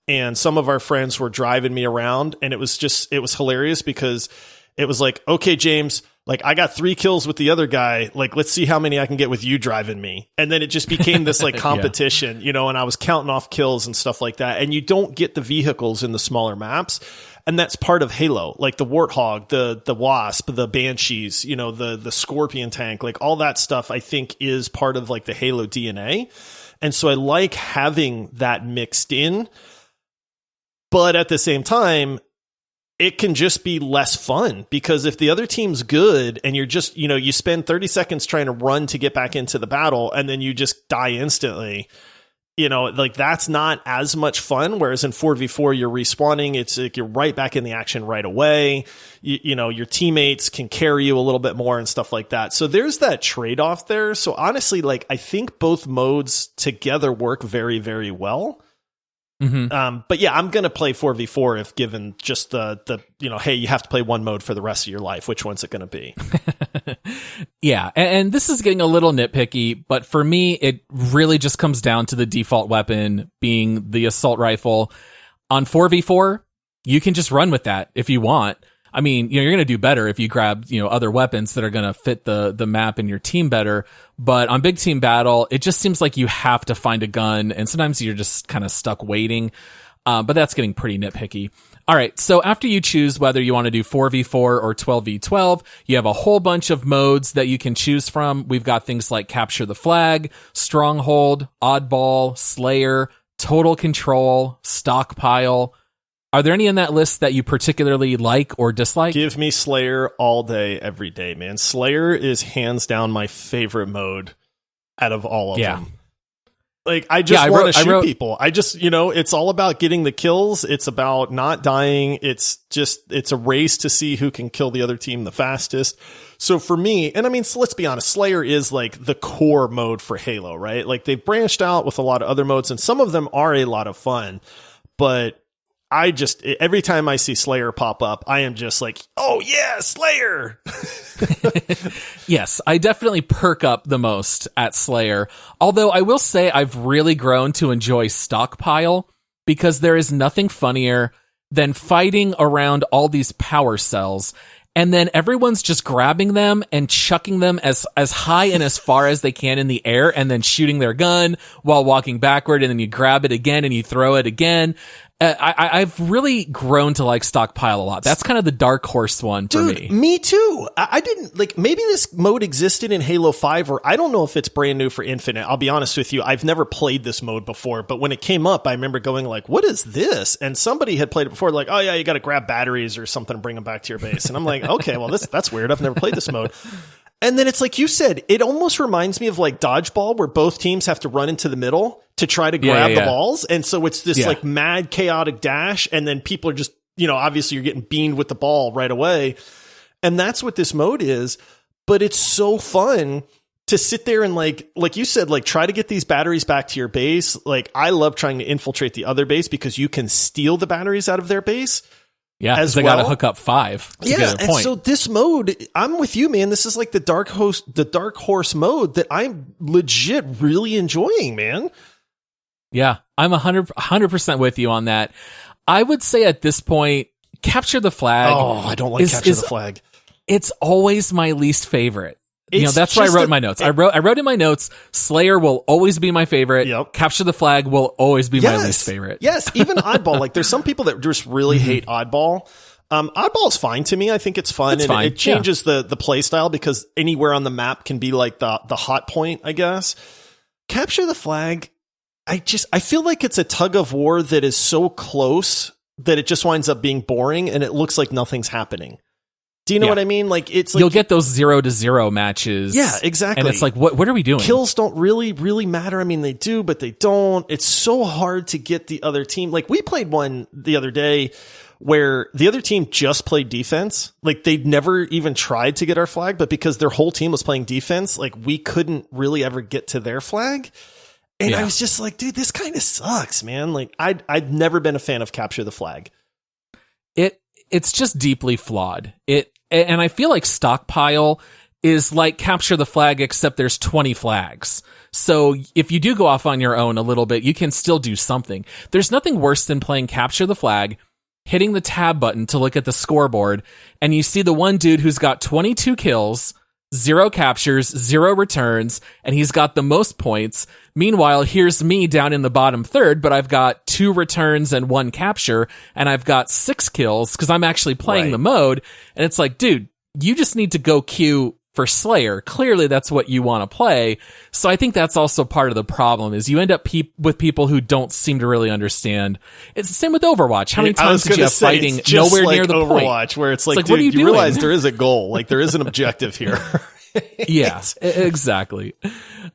and some of our friends were driving me around, and it was hilarious because it was like, okay, James, like I got 3 kills with the other guy. Like, let's see how many I can get with you driving me. And then it just became this like competition, and I was counting off kills and stuff like that. And you don't get the vehicles in the smaller maps. And that's part of Halo, like the Warthog, the Wasp, the Banshees, the Scorpion tank, like all that stuff, I think is part of like the Halo DNA. And so I like having that mixed in. But at the same time, it can just be less fun, because if the other team's good and you're just, you spend 30 seconds trying to run to get back into the battle and then you just die instantly, like that's not as much fun. Whereas in 4v4, you're respawning. It's like you're right back in the action right away. Your teammates can carry you a little bit more and stuff like that. So there's that trade-off there. So honestly, like I think both modes together work very, very well. But yeah, I'm going to play 4v4 if given just the hey, you have to play one mode for the rest of your life. Which one's it going to be? Yeah. And this is getting a little nitpicky, but for me, it really just comes down to the default weapon being the assault rifle. On 4v4, you can just run with that if you want. I mean, you're going to do better if you grab, other weapons that are going to fit the map and your team better. But on big team battle, it just seems like you have to find a gun, and sometimes you're just kind of stuck waiting. But that's getting pretty nitpicky. All right. So after you choose whether you want to do 4v4 or 12v12, you have a whole bunch of modes that you can choose from. We've got things like Capture the Flag, Stronghold, Oddball, Slayer, Total Control, Stockpile. Are there any in that list that you particularly like or dislike? Give me Slayer all day, every day, man. Slayer is hands down my favorite mode out of all of them. Like, I just want to shoot people. I just, it's all about getting the kills. It's about not dying. It's a race to see who can kill the other team the fastest. So for me, and I mean, so let's be honest, Slayer is like the core mode for Halo, right? Like they've branched out with a lot of other modes, and some of them are a lot of fun, but every time I see Slayer pop up, I am just like, oh yeah, Slayer. Yes, I definitely perk up the most at Slayer. Although I will say I've really grown to enjoy Stockpile, because there is nothing funnier than fighting around all these power cells, and then everyone's just grabbing them and chucking them as high and as far as they can in the air, and then shooting their gun while walking backward, and then you grab it again and you throw it again. I've really grown to like Stockpile a lot. That's kind of the dark horse one for me. Dude, me too. I didn't like, maybe this mode existed in Halo 5, or I don't know if it's brand new for Infinite. I'll be honest with you. I've never played this mode before, but when it came up, I remember going like, what is this? And somebody had played it before, like, oh yeah, you got to grab batteries or something and bring them back to your base. And I'm like, okay, well that's weird. I've never played this mode. And then it's like you said, it almost reminds me of like dodgeball where both teams have to run into the middle to try to grab the balls. And so it's this like mad chaotic dash. And then people are just, obviously you're getting beamed with the ball right away. And that's what this mode is. But it's so fun to sit there and like you said, like try to get these batteries back to your base. Like I love trying to infiltrate the other base because you can steal the batteries out of their base. Yeah, as they got to hook up 5. Yeah, and so this mode, I'm with you, man. This is like the dark horse mode that I'm legit really enjoying, man. Yeah, I'm 100% with you on that. I would say at this point, capture the flag. Oh, I don't like capture the flag. It's always my least favorite. That's what I wrote in my notes. I wrote in my notes, Slayer will always be my favorite. Yep. Capture the flag will always be my least favorite. Yes, even Oddball. Like there's some people that just really hate Oddball. Oddball is fine to me. I think it's fun. It changes the play style because anywhere on the map can be like the hot point, I guess. Capture the flag. I feel like it's a tug of war that is so close that it just winds up being boring and it looks like nothing's happening. Do you know what I mean? Like it's like you'll get those 0-0 matches. Yeah, exactly. And it's like, what are we doing? Kills don't really matter. I mean, they do, but they don't. It's so hard to get the other team. Like we played one the other day where the other team just played defense. Like they'd never even tried to get our flag, but because their whole team was playing defense, like we couldn't really ever get to their flag. And I was just like, dude, this kind of sucks, man. Like I'd never been a fan of capture the flag. It's just deeply flawed. And I feel like Stockpile is like capture the flag, except there's 20 flags. So if you do go off on your own a little bit, you can still do something. There's nothing worse than playing capture the flag, hitting the tab button to look at the scoreboard, and you see the one dude who's got 22 kills, 0 captures, 0 returns, and he's got the most points. Meanwhile, here's me down in the bottom third, but I've got 2 returns and 1 capture, and I've got 6 kills because I'm actually playing the mode. And it's like, dude, you just need to go queue for Slayer. Clearly, that's what you want to play. So I think that's also part of the problem is you end up with people who don't seem to really understand. It's the same with Overwatch. How many times did you have fighting nowhere near the point? Overwatch, where it's like, dude, what are you realize there is a goal. Like there is an objective here. Yeah, exactly.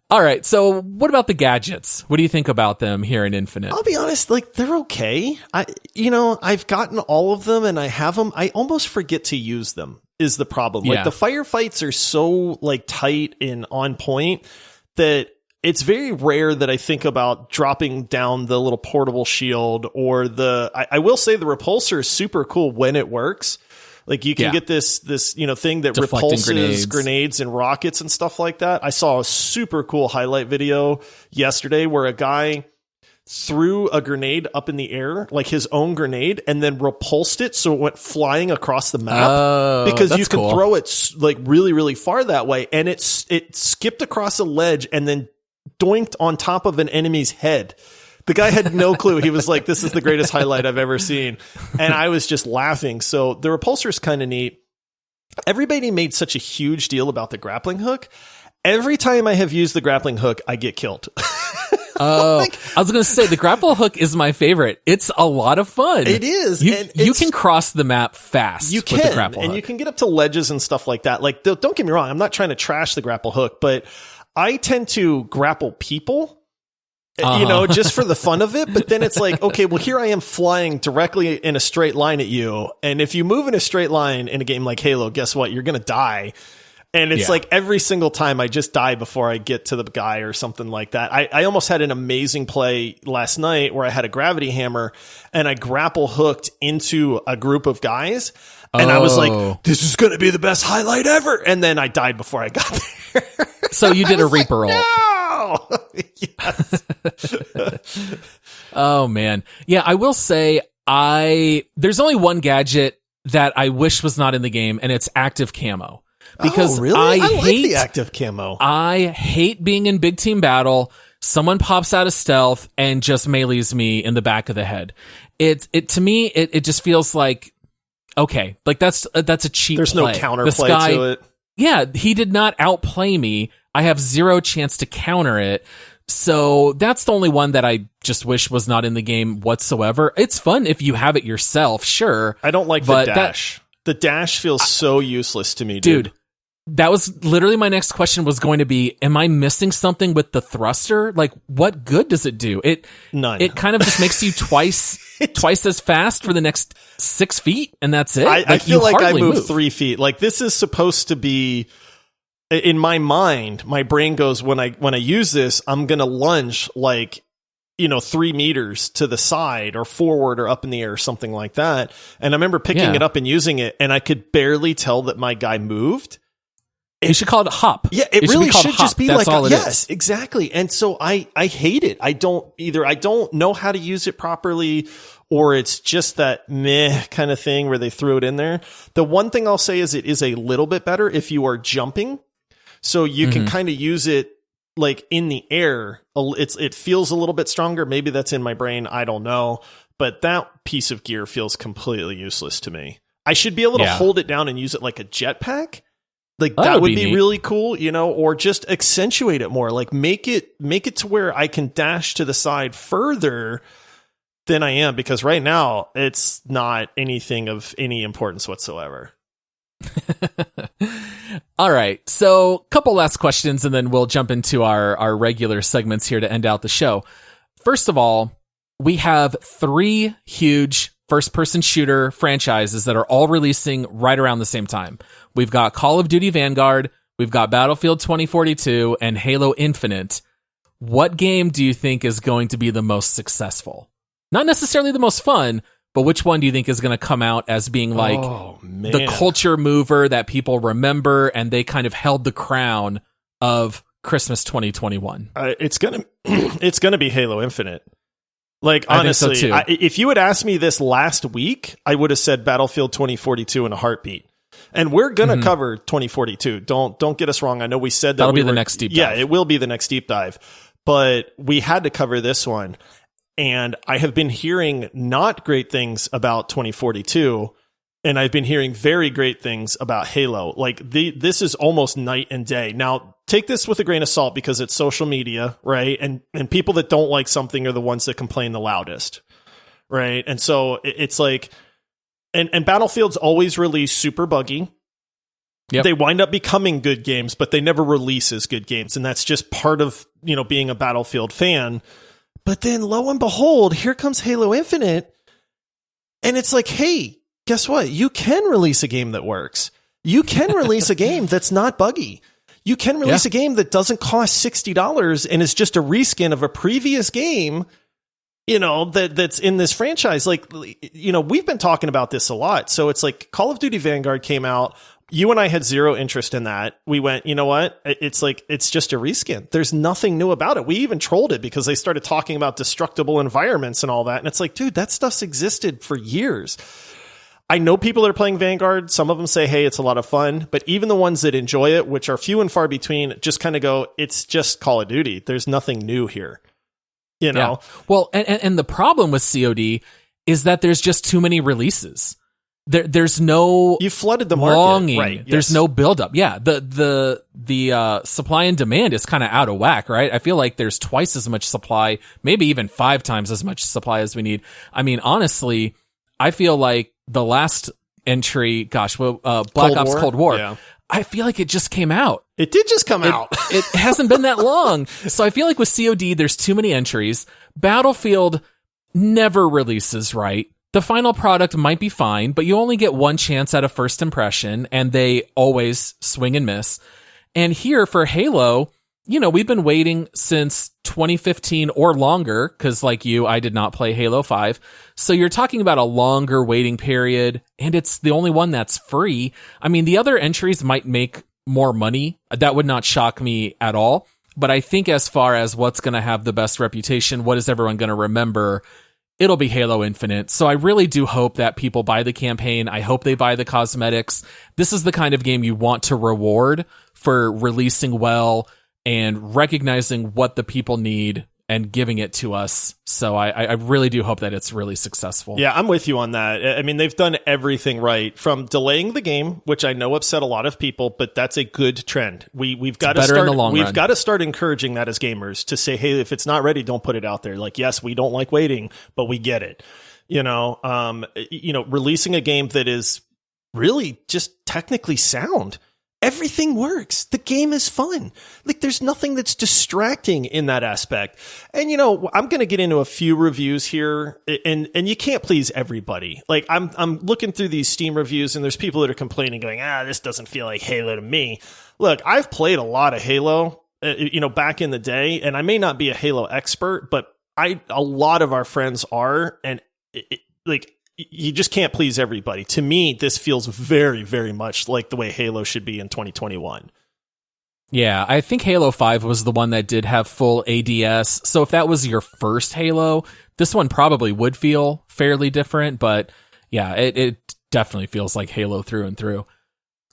All right. So what about the gadgets? What do you think about them here in Infinite? I'll be honest, like they're okay. I've gotten all of them and I have them. I almost forget to use them is the problem. Like the firefights are so like tight and on point that it's very rare that I think about dropping down the little portable shield or I will say the repulsor is super cool when it works. Like you can get this thing that deflecting repulses grenades and rockets and stuff like that. I saw a super cool highlight video yesterday where a guy threw a grenade up in the air, like his own grenade, and then repulsed it so it went flying across the map because you can throw it like really, really far that way. And it skipped across a ledge and then doinked on top of an enemy's head. The guy had no clue. He was like, this is the greatest highlight I've ever seen. And I was just laughing. So the repulsor is kind of neat. Everybody made such a huge deal about the grappling hook. Every time I have used the grappling hook, I get killed. I was going to say the grapple hook is my favorite. It's a lot of fun. It is. You can cross the map fast. You can, with the grapple hook. You can get up to ledges and stuff like that. Like, don't get me wrong. I'm not trying to trash the grapple hook, but I tend to grapple people. Just for the fun of it. But then it's like, okay, well, here I am flying directly in a straight line at you. And if you move in a straight line in a game like Halo, guess what? You're going to die. And it's like every single time I just die before I get to the guy or something like that. I almost had an amazing play last night where I had a gravity hammer and I grapple hooked into a group of guys. And I was like, this is going to be the best highlight ever. And then I died before I got there. So you did a Reaper ult. No! Yes. Oh, man. Yeah, I will say there's only one gadget that I wish was not in the game, and it's active camo. Because really? I like the active camo. I hate being in big team battle. Someone pops out of stealth and just melees me in the back of the head. To me, it just feels like, okay, like that's a cheap There's play. No counterplay to it. Yeah, he did not outplay me. I have 0 chance to counter it. So that's the only one that I just wish was not in the game whatsoever. It's fun if you have it yourself, sure. I don't like the dash. The dash feels so useless to me, dude. That was literally my next question was going to be, am I missing something with the thruster? Like, what good does it do? None. It kind of just makes you twice as fast for the next 6 feet, and that's it. I feel like I move 3 feet. Like, this is supposed to be, in my mind, my brain goes, when I use this, I'm going to lunge like, 3 meters to the side or forward or up in the air or something like that. And I remember picking it up and using it, and I could barely tell that my guy moved. You should call it hop. Yeah, it really should just be That's like, all it yes, is. exactly. And so I hate it. I don't know how to use it properly, or it's just that meh kind of thing where they threw it in there. The one thing I'll say is it is a little bit better if you are jumping. So you can kind of use it like in the air. It feels a little bit stronger. Maybe that's in my brain. I don't know. But that piece of gear feels completely useless to me. I should be able to hold it down and use it like a jetpack. Like that would be really cool, or just accentuate it more. Like make it to where I can dash to the side further than I am, because right now it's not anything of any importance whatsoever. All right. So couple last questions and then we'll jump into our regular segments here to end out the show. First of all, we have 3 huge first-person shooter franchises that are all releasing right around the same time. We've got Call of Duty Vanguard, we've got Battlefield 2042, and Halo Infinite. What game do you think is going to be the most successful? Not necessarily the most fun, but which one do you think is going to come out as being like the culture mover that people remember, and they kind of held the crown of Christmas 2021? It's gonna be Halo Infinite. Like, honestly, so if you had asked me this last week, I would have said Battlefield 2042 in a heartbeat. And we're going to cover 2042. Don't get us wrong. I know we said that that'll be the next deep dive. Yeah, it will be the next deep dive. But we had to cover this one. And I have been hearing not great things about 2042. And I've been hearing very great things about Halo. Like, this is almost night and day. Now, take this with a grain of salt because it's social media, right? And people that don't like something are the ones that complain the loudest, right? And so it's like, and Battlefield's always release super buggy. Yep. They wind up becoming good games, but they never release as good games. And that's just part of, being a Battlefield fan. But then lo and behold, here comes Halo Infinite. And it's like, hey, guess what? You can release a game that works. You can release a game that's not buggy. You can release a game that doesn't cost $60 and is just a reskin of a previous game, that's in this franchise. Like, we've been talking about this a lot. So it's like Call of Duty Vanguard came out. You and I had zero interest in that. We went, you know what? It's like, it's just a reskin. There's nothing new about it. We even trolled it because they started talking about destructible environments and all that. And it's like, dude, that stuff's existed for years. I know people that are playing Vanguard. Some of them say, hey, it's a lot of fun. But even the ones that enjoy it, which are few and far between, just kind of go, it's just Call of Duty. There's nothing new here. Yeah. Well, and the problem with COD is that there's just too many releases. There's no you flooded the market, longing. Right? Yes. There's no buildup. Yeah, the supply and demand is kind of out of whack, right? I feel like there's twice as much supply, maybe even 5 times as much supply as we need. I mean, honestly, I feel like the last entry, Black Ops Cold War. Yeah. I feel like it just came out. It did just come out. It hasn't been that long. So I feel like with COD, there's too many entries. Battlefield never releases right. The final product might be fine, but you only get one chance at a first impression, and they always swing and miss. And here for Halo, we've been waiting since 2015 or longer, because like you, I did not play Halo 5. So you're talking about a longer waiting period, and it's the only one that's free. I mean, the other entries might make more money. That would not shock me at all. But I think as far as what's going to have the best reputation, what is everyone going to remember, it'll be Halo Infinite. So I really do hope that people buy the campaign. I hope they buy the cosmetics. This is the kind of game you want to reward for releasing well and recognizing what the people need and giving it to us. So I really do hope that it's really successful. Yeah, I'm with you on that. I mean, they've done everything right, from delaying the game, which I know upset a lot of people, but that's a good trend. We've got to start. We've got to start encouraging that as gamers to say, hey, if it's not ready, don't put it out there. Like, yes, we don't like waiting, but we get it. Releasing a game that is really just technically sound. everything works. The game is fun. Like, there's nothing that's distracting in that aspect. And, you know, I'm going to get into a few reviews here, and you can't please everybody. Like, I'm looking through these Steam reviews, and there's people that are complaining, going, this doesn't feel like Halo to me. Look, I've played a lot of Halo, you know, back in the day, and I may not be a Halo expert, but a lot of our friends are, and like, you just can't please everybody. To me, this feels very, very much like the way Halo should be in 2021. Yeah, I think Halo 5 was the one that did have full ADS. So if that was your first Halo, this one probably would feel fairly different. But yeah, it definitely feels like Halo through and through.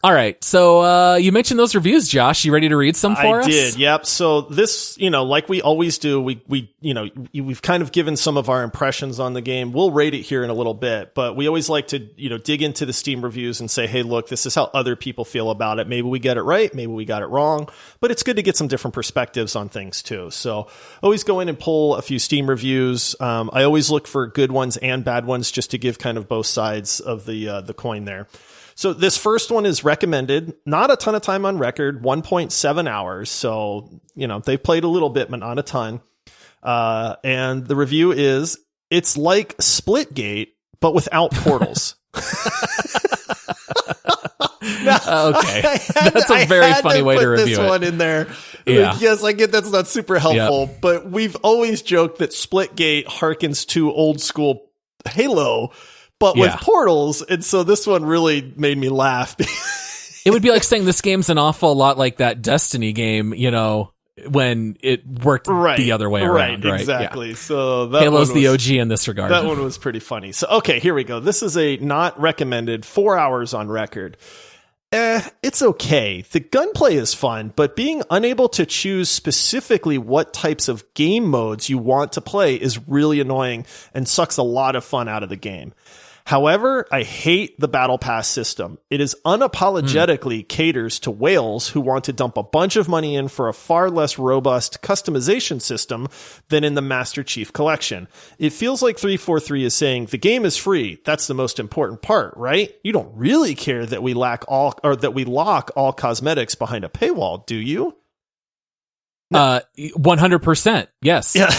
All right, so you mentioned those reviews, Josh. You ready to read some for us? I did, yep. So this, you know, like we always do, we've kind of given some of our impressions on the game. We'll rate it here in a little bit, but we always like to, you know, dig into the Steam reviews and say, hey, look, this is how other people feel about it. Maybe we get it right, maybe we got it wrong, but it's good to get some different perspectives on things too. So always go in and pull a few Steam reviews. I always look for good ones and bad ones just to give kind of both sides of the coin there. So this first one is recommended, not a ton of time on record, 1.7 hours. So, you know, they've played a little bit, but not a ton. And the review is, it's like Splitgate, but without portals. Now, okay. That's a very funny way to review this it. One in there. Yeah. Yes, I get that's not super helpful, but we've always joked that Splitgate harkens to old school Halo, but with portals. And so this one really made me laugh. It would be like saying this game's an awful lot like that Destiny game, you know, when it worked the other way around. Right, exactly. Yeah. So that Halo's the OG in this regard. That one was pretty funny. So, okay, here we go. This is a not recommended, 4 hours on record. It's okay. The gunplay is fun, but being unable to choose specifically what types of game modes you want to play is really annoying and sucks a lot of fun out of the game. However, I hate the Battle Pass system. It is unapologetically caters to whales who want to dump a bunch of money in for a far less robust customization system than in the Master Chief Collection. It feels like 343 is saying the game is free. That's the most important part, right? You don't really care that we lock all cosmetics behind a paywall, do you? 100%. Yes. Yeah.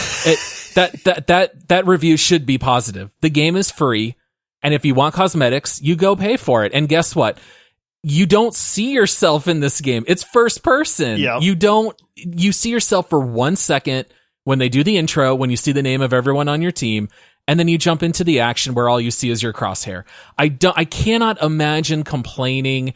That review should be positive. The game is free. And if you want cosmetics, you go pay for it. And guess what? You don't see yourself in this game. It's first person. Yep. You see yourself for 1 second when they do the intro, when you see the name of everyone on your team, and then you jump into the action where all you see is your crosshair. I cannot imagine complaining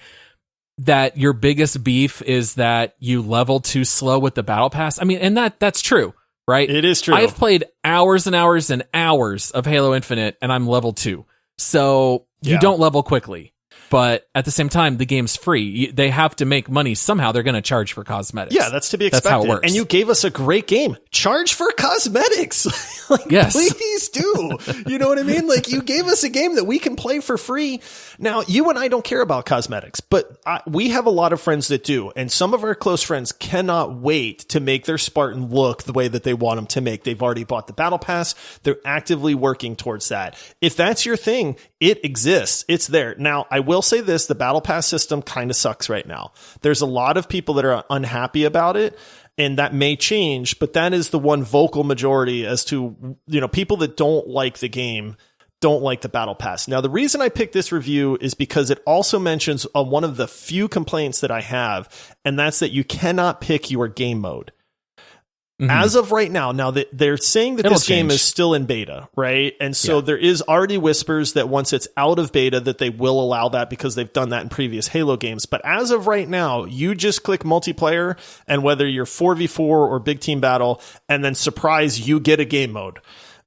that your biggest beef is that you level too slow with the battle pass. I mean, and that's true, right? It is true. I've played hours and hours and hours of Halo Infinite, and I'm level 2. So you don't level quickly, but at the same time, the game's free. They have to make money somehow. They're going to charge for cosmetics. Yeah, that's to be expected. That's how it works. And you gave us a great game. Charge for cosmetics. Yes. Please do. You know what I mean? Like, you gave us a game that we can play for free. Now, you and I don't care about cosmetics, but we have a lot of friends that do. And some of our close friends cannot wait to make their Spartan look the way that they want them to make. They've already bought the battle pass. They're actively working towards that. If that's your thing, it exists. It's there. Now, I will say this, the battle pass system kind of sucks right now. There's a lot of people that are unhappy about it, and that may change, but that is the one vocal majority as to, you know, people that don't like the game don't like the battle pass. Now, the reason I picked this review is because it also mentions one of the few complaints that I have, and that's that you cannot pick your game mode. Mm-hmm. As of right now, they're saying that this game is still in beta, right? And so there is already whispers that once it's out of beta that they will allow that because they've done that in previous Halo games. But as of right now, you just click multiplayer, and whether you're 4v4 or big team battle, and then surprise, you get a game mode.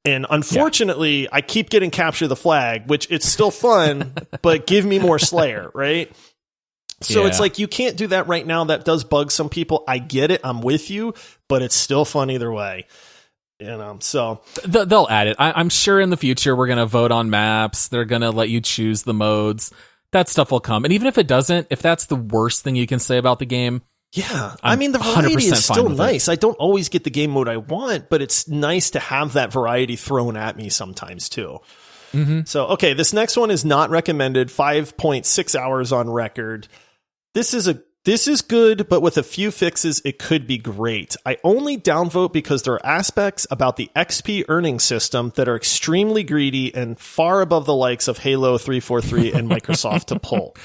And unfortunately, I keep getting capture the flag, which it's still fun, but give me more Slayer, right? So it's like, you can't do that right now. That does bug some people. I get it. I'm with you, but it's still fun either way. You know, so they'll add it. I'm sure in the future we're going to vote on maps. They're going to let you choose the modes. That stuff will come. And even if it doesn't, if that's the worst thing you can say about the game, I mean, the variety is still nice. I don't always get the game mode I want, but it's nice to have that variety thrown at me sometimes too. Mm-hmm. So, okay, this next one is not recommended, 5.6 hours on record. This is a This is good, but with a few fixes, it could be great. I only downvote because there are aspects about the XP earning system that are extremely greedy and far above the likes of Halo 343 and Microsoft to pull.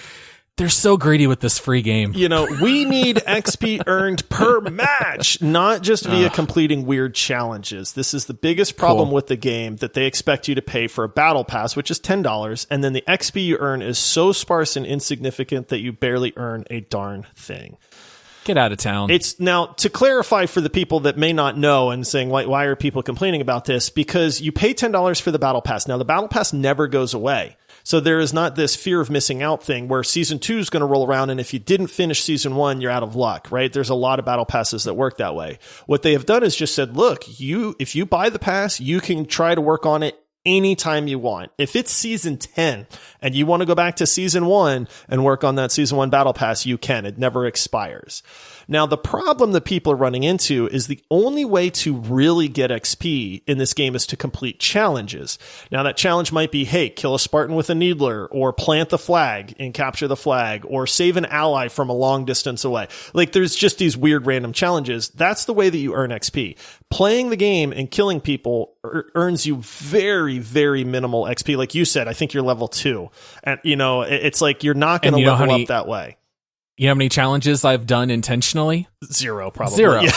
They're so greedy with this free game. You know, we need XP earned per match, not just via completing weird challenges. This is the biggest problem with the game, that they expect you to pay for a battle pass, which is $10, and then the XP you earn is so sparse and insignificant that you barely earn a darn thing. Get out of town. It's now, to clarify for the people that may not know and saying, why are people complaining about this? Because you pay $10 for the battle pass. Now, the battle pass never goes away. So there is not this fear of missing out thing where season 2 is going to roll around, and if you didn't finish season 1, you're out of luck, right? There's a lot of battle passes that work that way. What they have done is just said, look, if you buy the pass, you can try to work on it anytime you want. If it's season 10 and you want to go back to season 1 and work on that season 1 battle pass, you can. It never expires. Now, the problem that people are running into is the only way to really get XP in this game is to complete challenges. Now, that challenge might be, hey, kill a Spartan with a needler, or plant the flag and capture the flag, or save an ally from a long distance away. Like, there's just these weird random challenges. That's the way that you earn XP. Playing the game and killing people earns you very, very minimal XP. Like you said, I think you're level 2. And, you know, it's like you're not going to level up that way. You know how many challenges I've done intentionally? 0, probably. 0. Yeah.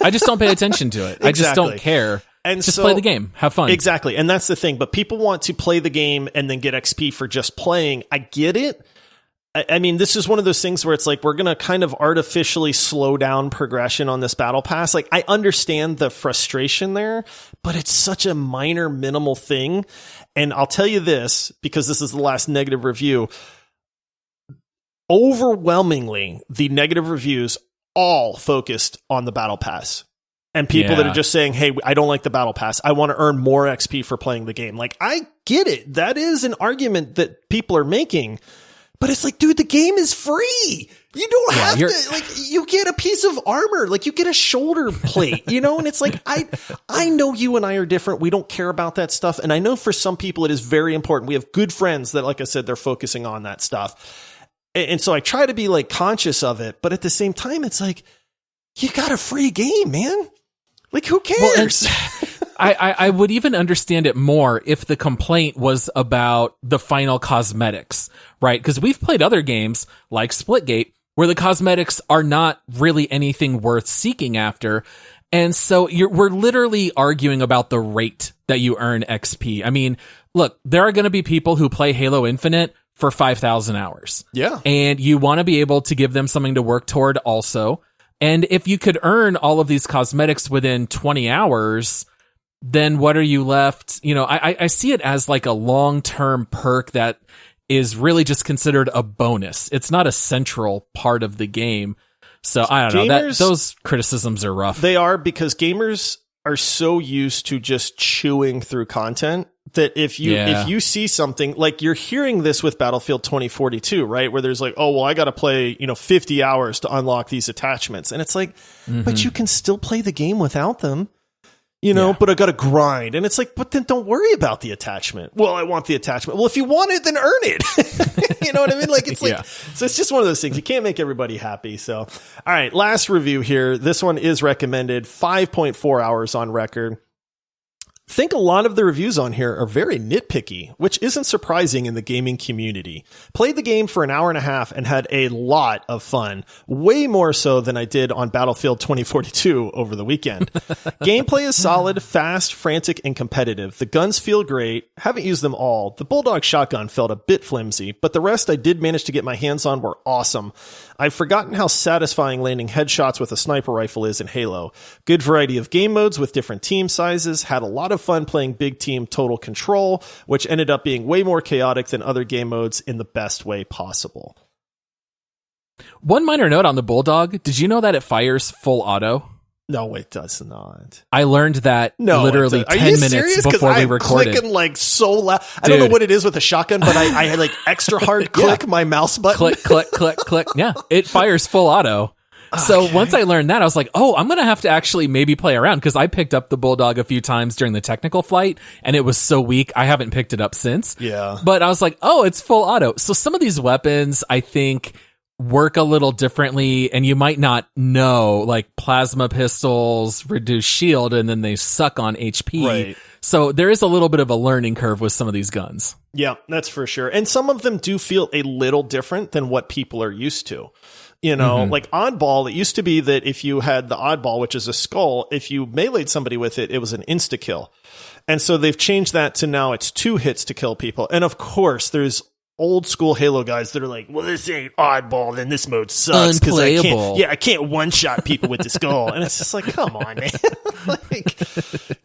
I just don't pay attention to it. Exactly. I just don't care. And just so, play the game. Have fun. Exactly. And that's the thing. But people want to play the game and then get XP for just playing. I get it. I mean, this is one of those things where it's like, we're going to kind of artificially slow down progression on this battle pass. Like, I understand the frustration there, but it's such a minor, minimal thing. And I'll tell you this, because this is the last negative review. Overwhelmingly, the negative reviews all focused on the battle pass, and people that are just saying, hey, I don't like the battle pass. I want to earn more XP for playing the game. Like, I get it. That is an argument that people are making, but it's like, dude, the game is free. You don't have to, like, you get a piece of armor, like you get a shoulder plate, you know? And it's like, I know you and I are different. We don't care about that stuff. And I know for some people it is very important. We have good friends that, like I said, they're focusing on that stuff. And so I try to be like conscious of it, but at the same time, it's like, you got a free game, man. Like, who cares? Well, I would even understand it more if the complaint was about the final cosmetics, right? Because we've played other games like Splitgate where the cosmetics are not really anything worth seeking after. And so we're literally arguing about the rate that you earn XP. I mean, look, there are going to be people who play Halo Infinite for 5,000 hours. Yeah. And you want to be able to give them something to work toward also. And if you could earn all of these cosmetics within 20 hours, then what are you left? You know, I see it as like a long-term perk that is really just considered a bonus. It's not a central part of the game. So I don't know, those criticisms are rough. They are, because gamers are so used to just chewing through content that if you see something, like you're hearing this with Battlefield 2042, right? Where there's like, oh, well, I got to play, 50 hours to unlock these attachments. And it's like, but you can still play the game without them, but I got to grind. And it's like, but then don't worry about the attachment. Well, I want the attachment. Well, if you want it, then earn it. You know what I mean? Like, it's like, so it's just one of those things. You can't make everybody happy. So, all right, last review here. This one is recommended, 5.4 hours on record. I think a lot of the reviews on here are very nitpicky, which isn't surprising in the gaming community. Played the game for an hour and a half and had a lot of fun, way more so than I did on Battlefield 2042 over the weekend. Gameplay is solid, fast, frantic, and competitive. The guns feel great. Haven't used them all. The Bulldog shotgun felt a bit flimsy, but the rest I did manage to get my hands on were awesome. I've forgotten how satisfying landing headshots with a sniper rifle is in Halo. Good variety of game modes with different team sizes. Had a lot of fun playing big team total control, which ended up being way more chaotic than other game modes in the best way possible. One minor note on the Bulldog. Did you know that it fires full auto? No, it does not. I learned that literally 10 minutes before we recorded. Clicking like so loud. I don't know what it is with a shotgun, but I had like extra hard click my mouse button. Click, click, click, click. Yeah, it fires full auto. So once I learned that, I was like, oh, I'm going to have to actually maybe play around, because I picked up the Bulldog a few times during the technical flight and it was so weak. I haven't picked it up since. Yeah. But I was like, oh, it's full auto. So some of these weapons, I think, work a little differently, and you might not know, like plasma pistols reduce shield and then they suck on HP. Right. So there is a little bit of a learning curve with some of these guns. Yeah, that's for sure. And some of them do feel a little different than what people are used to. You know, like oddball, it used to be that if you had the oddball, which is a skull, if you meleeed somebody with it, it was an insta-kill. And so they've changed that to now it's 2 hits to kill people. And of course, there's old school Halo guys that are like, well, this ain't oddball, then this mode sucks. Unplayable. I can't one-shot people with the skull. And it's just like, come on, man. Like,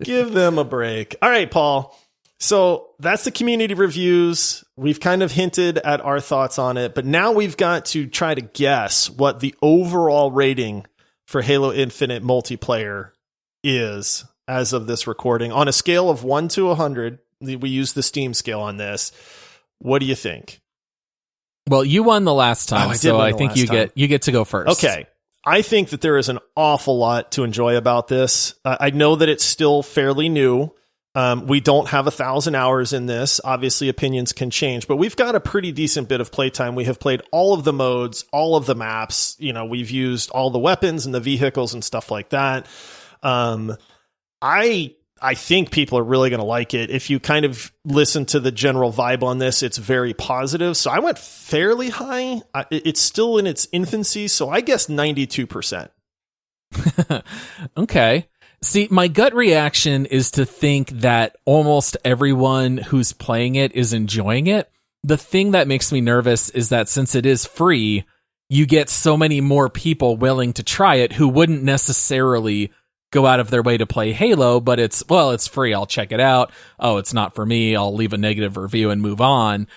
give them a break. All right, Paul. So that's the community reviews. We've kind of hinted at our thoughts on it, but now we've got to try to guess what the overall rating for Halo Infinite multiplayer is as of this recording. On a scale of 1 to 100, we use the Steam scale on this. What do you think? Well, you won the last time, so I think you get to go first. Okay. I think that there is an awful lot to enjoy about this. I know that it's still fairly new. We don't have 1,000 hours in this. Obviously, opinions can change, but we've got a pretty decent bit of playtime. We have played all of the modes, all of the maps. You know, we've used all the weapons and the vehicles and stuff like that. I think people are really going to like it. If you kind of listen to the general vibe on this, it's very positive. So I went fairly high. It's still in its infancy, so I guess 92%. Okay. See, my gut reaction is to think that almost everyone who's playing it is enjoying it. The thing that makes me nervous is that since it is free, you get so many more people willing to try it who wouldn't necessarily go out of their way to play Halo, but it's free. I'll check it out. Oh, it's not for me. I'll leave a negative review and move on.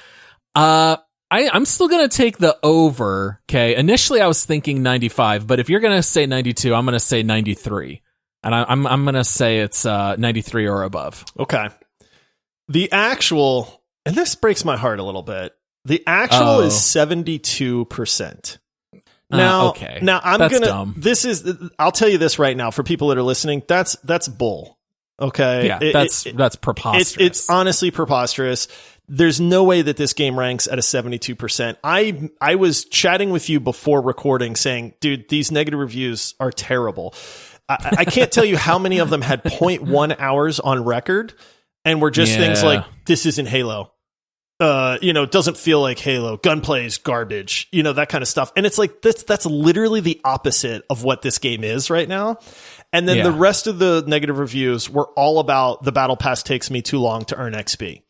I'm still going to take the over. Okay. Initially I was thinking 95, but if you're going to say 92, I'm going to say 93. And I'm going to say it's 93 or above. Okay. The actual, and this breaks my heart a little bit, the actual is 72%. Now, okay. Now that's dumb. I'll tell you this right now for people that are listening, that's bull. Okay. Yeah, that's preposterous. It's honestly preposterous. There's no way that this game ranks at a 72%. I was chatting with you before recording saying, dude, these negative reviews are terrible. I can't tell you how many of them had 0.1 hours on record and were just things like, this isn't Halo. It doesn't feel like Halo. Gunplay is garbage. That kind of stuff. And it's like, that's literally the opposite of what this game is right now. And then the rest of the negative reviews were all about the battle pass takes me too long to earn XP.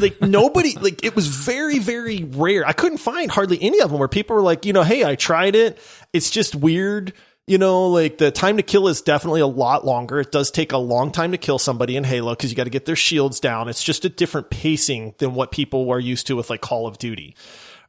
Like nobody, like it was very, very rare. I couldn't find hardly any of them where people were like, hey, I tried it. It's just weird. Like the time to kill is definitely a lot longer. It does take a long time to kill somebody in Halo because you got to get their shields down. It's just a different pacing than what people were used to with like Call of Duty.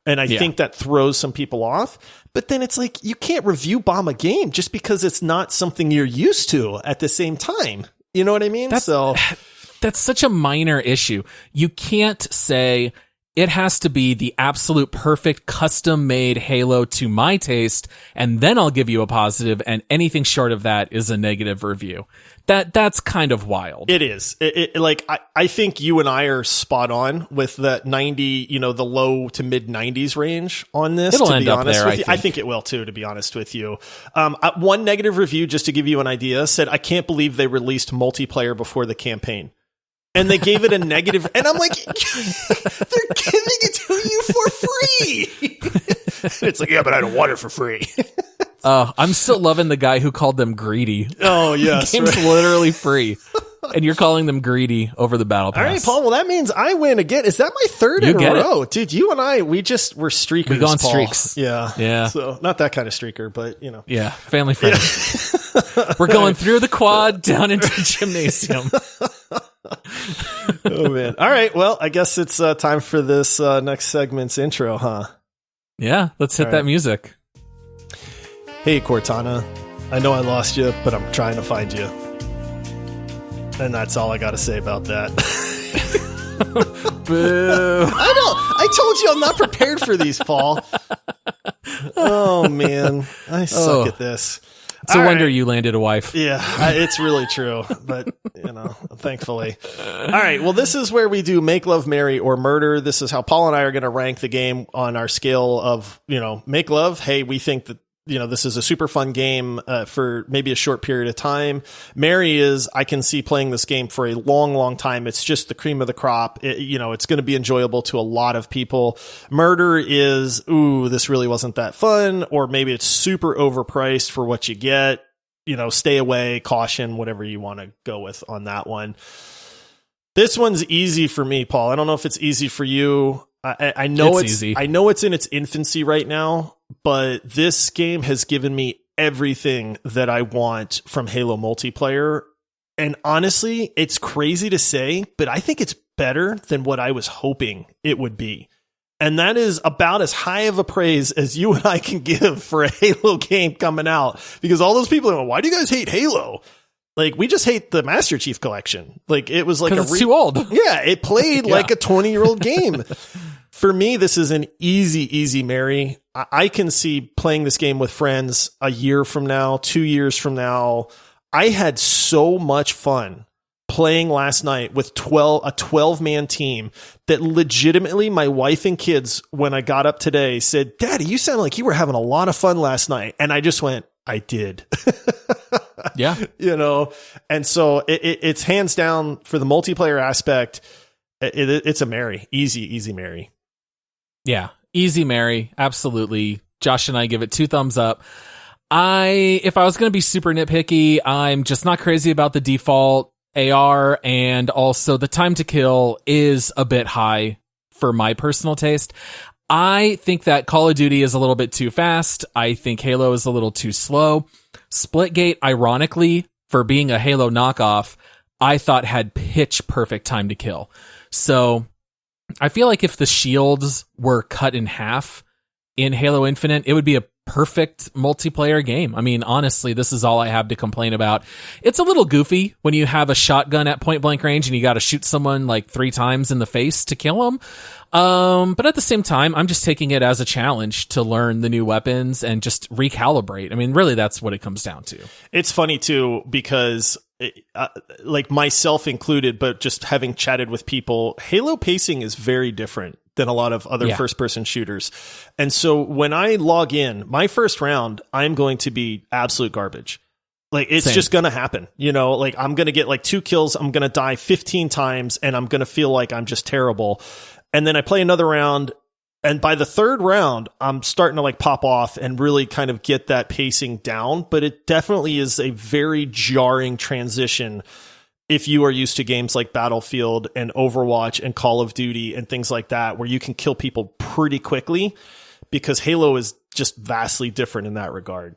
And I think that throws some people off. But then it's like, you can't review bomb a game just because it's not something you're used to at the same time. You know what I mean? That's such a minor issue. You can't say it has to be the absolute perfect custom-made Halo to my taste, and then I'll give you a positive, and anything short of that is a negative review. That's kind of wild. It is. I think you and I are spot on with that 90, the low to mid 90s range on this. It'll end up there, I think it will too, to be honest with you. One negative review, just to give you an idea, said, I can't believe they released multiplayer before the campaign. And they gave it a negative, and I'm like, they're giving it to you for free. It's like, yeah, but I don't want it for free. I'm still loving the guy who called them greedy. Oh, yes. The game's literally free. And you're calling them greedy over the battle pass. All right, Paul. Well, that means I win again. Is that my third in a row? Dude, you and I, we're streakers. We go on Paul. streaks. Yeah. So not that kind of streaker, but Yeah, family friendly. Yeah. We're going through the quad down into the gymnasium. Oh, man. All right. Well, I guess it's time for this next segment's intro, huh? Yeah. Let's hit that music. Hey, Cortana. I know I lost you, but I'm trying to find you. And that's all I got to say about that. Boo. I know. I told you I'm not prepared for these, Paul. Oh, man. I suck at this. It's a wonder you landed a wife. Yeah, it's really true. But, thankfully. All right. Well, this is where we do make, love, marry, or murder. This is how Paul and I are going to rank the game on our scale of, make love. Hey, we think that, this is a super fun game for maybe a short period of time. Marry is, I can see playing this game for a long, long time. It's just the cream of the crop. It's going to be enjoyable to a lot of people. Murder is, ooh, this really wasn't that fun, or maybe it's super overpriced for what you get. Stay away, caution, whatever you want to go with on that one. This one's easy for me, Paul. I don't know if it's easy for you. I know it's easy. I know it's in its infancy right now, but this game has given me everything that I want from Halo multiplayer. And honestly, it's crazy to say, but I think it's better than what I was hoping it would be. And that is about as high of a praise as you and I can give for a Halo game coming out. Because all those people are like, why do you guys hate Halo? Like, we just hate the Master Chief Collection. Like, it was like it's too old. Yeah, it played like a 20-year-old game. For me, this is an easy marry. I can see playing this game with friends a year from now, 2 years from now. I had so much fun playing last night with a 12-man team that legitimately my wife and kids, when I got up today, said, Daddy, you sound like you were having a lot of fun last night. And I just went, I did. Yeah. And so it's hands down for the multiplayer aspect. It's a marry. Easy marry. Yeah. Easy marry. Absolutely. Josh and I give it 2 thumbs up. If I was going to be super nitpicky, I'm just not crazy about the default AR, and also the time to kill is a bit high for my personal taste. I think that Call of Duty is a little bit too fast. I think Halo is a little too slow. Splitgate, ironically, for being a Halo knockoff, I thought had pitch perfect time to kill. So I feel like if the shields were cut in half in Halo Infinite, it would be a perfect multiplayer game. I mean, honestly, this is all I have to complain about. It's a little goofy when you have a shotgun at point blank range and you got to shoot someone like 3 times in the face to kill them. But at the same time, I'm just taking it as a challenge to learn the new weapons and just recalibrate. I mean, really, that's what it comes down to. It's funny too, because like myself included, but just having chatted with people, Halo pacing is very different than a lot of other first-person shooters. And so when I log in, my first round, I'm going to be absolute garbage. Like, it's just going to happen. Like, I'm going to get like 2 kills, I'm going to die 15 times, and I'm going to feel like I'm just terrible. And then I play another round, and by the 3rd round, I'm starting to like pop off and really kind of get that pacing down. But it definitely is a very jarring transition if you are used to games like Battlefield and Overwatch and Call of Duty and things like that, where you can kill people pretty quickly, because Halo is just vastly different in that regard.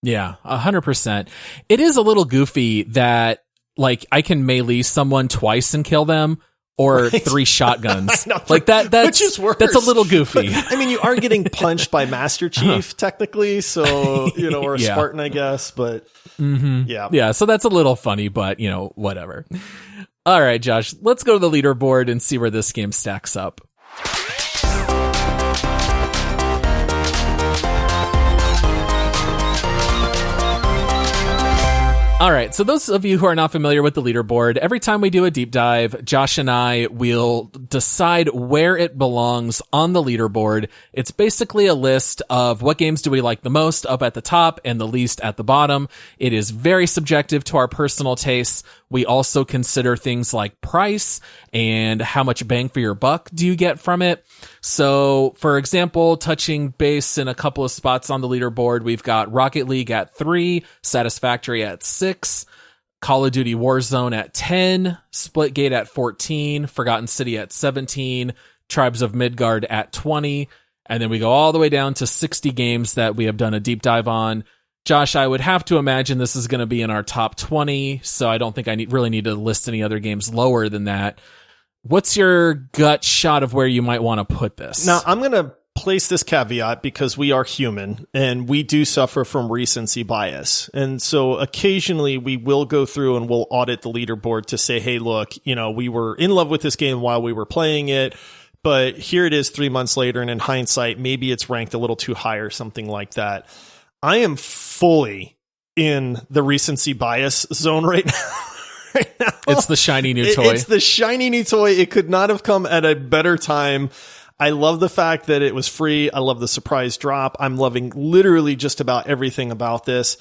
Yeah, 100%. It is a little goofy that like I can melee someone twice and kill them, or 3 shotguns. Like that's which is worse. That's a little goofy. I mean, you are getting punched by Master Chief technically, so or a Spartan, I guess, but yeah. So that's a little funny, but whatever. All right, Josh, let's go to the leaderboard and see where this game stacks up. All right, so those of you who are not familiar with the leaderboard, every time we do a deep dive, Josh and I will decide where it belongs on the leaderboard. It's basically a list of what games do we like the most up at the top and the least at the bottom. It is very subjective to our personal tastes. We also consider things like price and how much bang for your buck do you get from it. So, for example, touching base in a couple of spots on the leaderboard, we've got Rocket League at 3, Satisfactory at 6, Call of Duty Warzone at 10, Splitgate at 14, Forgotten City at 17, Tribes of Midgard at 20, and then we go all the way down to 60 games that we have done a deep dive on. Josh, I would have to imagine this is going to be in our top 20, so I don't think I really need to list any other games lower than that. What's your gut shot of where you might want to put this? Now, I'm going to place this caveat because we are human and we do suffer from recency bias. And so occasionally we will go through and we'll audit the leaderboard to say, hey, look, we were in love with this game while we were playing it, but here it is 3 months later. And in hindsight, maybe it's ranked a little too high or something like that. I am fully in the recency bias zone right now. Right now. It's the shiny new toy. It's the shiny new toy. It could not have come at a better time. I love the fact that it was free. I love the surprise drop. I'm loving literally just about everything about this.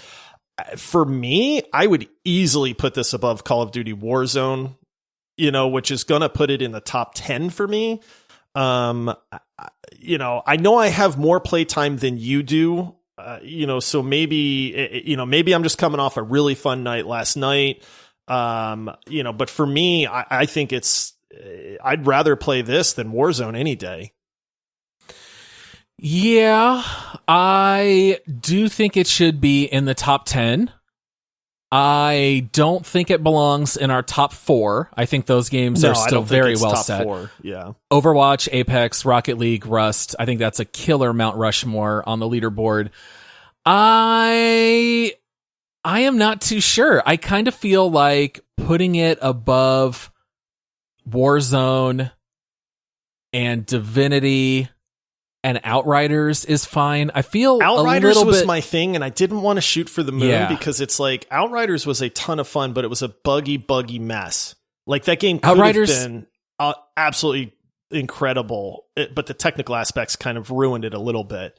For me, I would easily put this above Call of Duty Warzone, which is going to put it in the top 10 for me. I know I have more playtime than you do, so maybe I'm just coming off a really fun night last night. But for me, I think I'd rather play this than Warzone any day. Yeah, I do think it should be in the top 10. I don't think it belongs in our top 4. I think those games are still very well set. 4. Yeah. Overwatch, Apex, Rocket League, Rust. I think that's a killer Mount Rushmore on the leaderboard. I am not too sure. I kind of feel like putting it above Warzone and Divinity and Outriders is fine. I feel Outriders was my thing, and I didn't want to shoot for the moon because it's like Outriders was a ton of fun, but it was a buggy mess. Like that game could have been absolutely incredible, but the technical aspects kind of ruined it a little bit.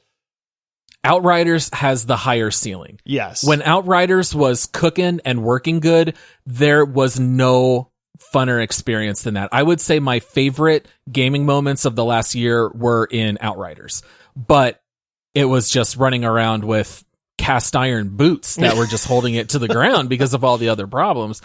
Outriders has the higher ceiling. Yes. When Outriders was cooking and working good, there was no funner experience than that. I would say my favorite gaming moments of the last year were in Outriders, but it was just running around with cast iron boots that were just holding it to the ground because of all the other problems.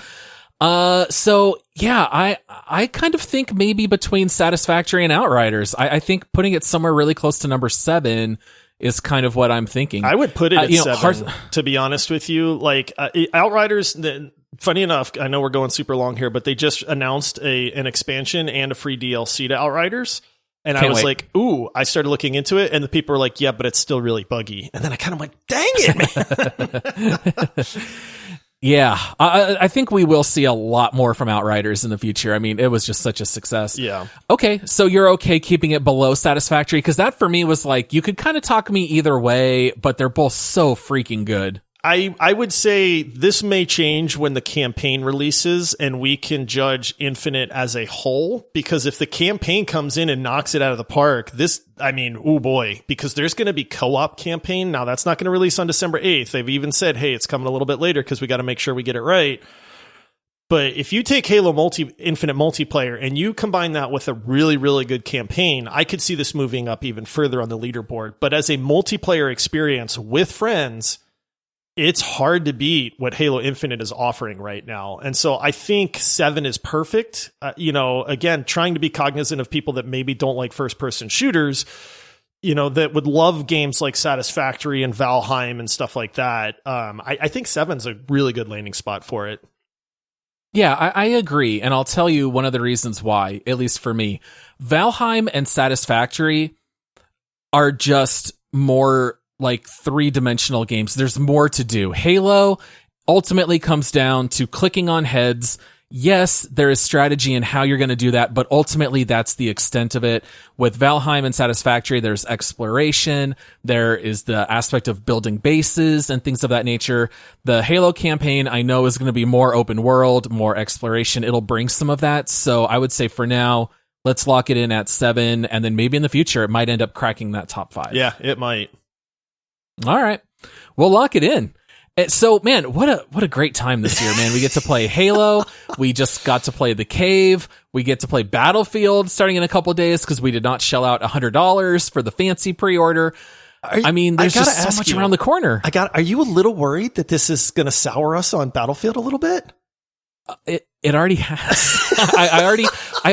So yeah, I kind of think maybe between Satisfactory and Outriders, I think putting it somewhere really close to number 7 is kind of what I'm thinking. I would put it at 7, to be honest with you. Like Outriders, funny enough, I know we're going super long here, but they just announced an expansion and a free DLC to Outriders. And I was like, ooh, I started looking into it, and the people were like, yeah, but it's still really buggy. And then I kind of went, dang it, man. Yeah, I think we will see a lot more from Outriders in the future. I mean, it was just such a success. Yeah. Okay, so you're okay keeping it below Satisfactory? Because that for me was like, you could kind of talk me either way, but they're both so freaking good. I would say this may change when the campaign releases and we can judge Infinite as a whole, because if the campaign comes in and knocks it out of the park, oh boy, because there's going to be co-op campaign. Now that's not going to release on December 8th. They've even said, hey, it's coming a little bit later because we got to make sure we get it right. But if you take Halo Infinite multiplayer and you combine that with a really, really good campaign, I could see this moving up even further on the leaderboard. But as a multiplayer experience with friends, it's hard to beat what Halo Infinite is offering right now. And so I think 7 is perfect. Again, trying to be cognizant of people that maybe don't like first-person shooters, that would love games like Satisfactory and Valheim and stuff like that. I think 7's a really good landing spot for it. Yeah, I agree. And I'll tell you one of the reasons why, at least for me. Valheim and Satisfactory are just more like 3-dimensional games. There's more to do. Halo ultimately comes down to clicking on heads. Yes, there is strategy in how you're going to do that, but ultimately that's the extent of it. With Valheim and Satisfactory, there's exploration. There is the aspect of building bases and things of that nature. The Halo campaign, I know, is going to be more open world, more exploration. It'll bring some of that. So I would say for now, let's lock it in at 7, and then maybe in the future, it might end up cracking that top 5. Yeah, it might. All right. We'll lock it in. So, man, what a great time this year, man. We get to play Halo. We just got to play The Cave. We get to play Battlefield starting in a couple of days because we did not shell out $100 for the fancy pre-order. There's just so much around the corner. Are you a little worried that this is going to sour us on Battlefield a little bit? It already has. I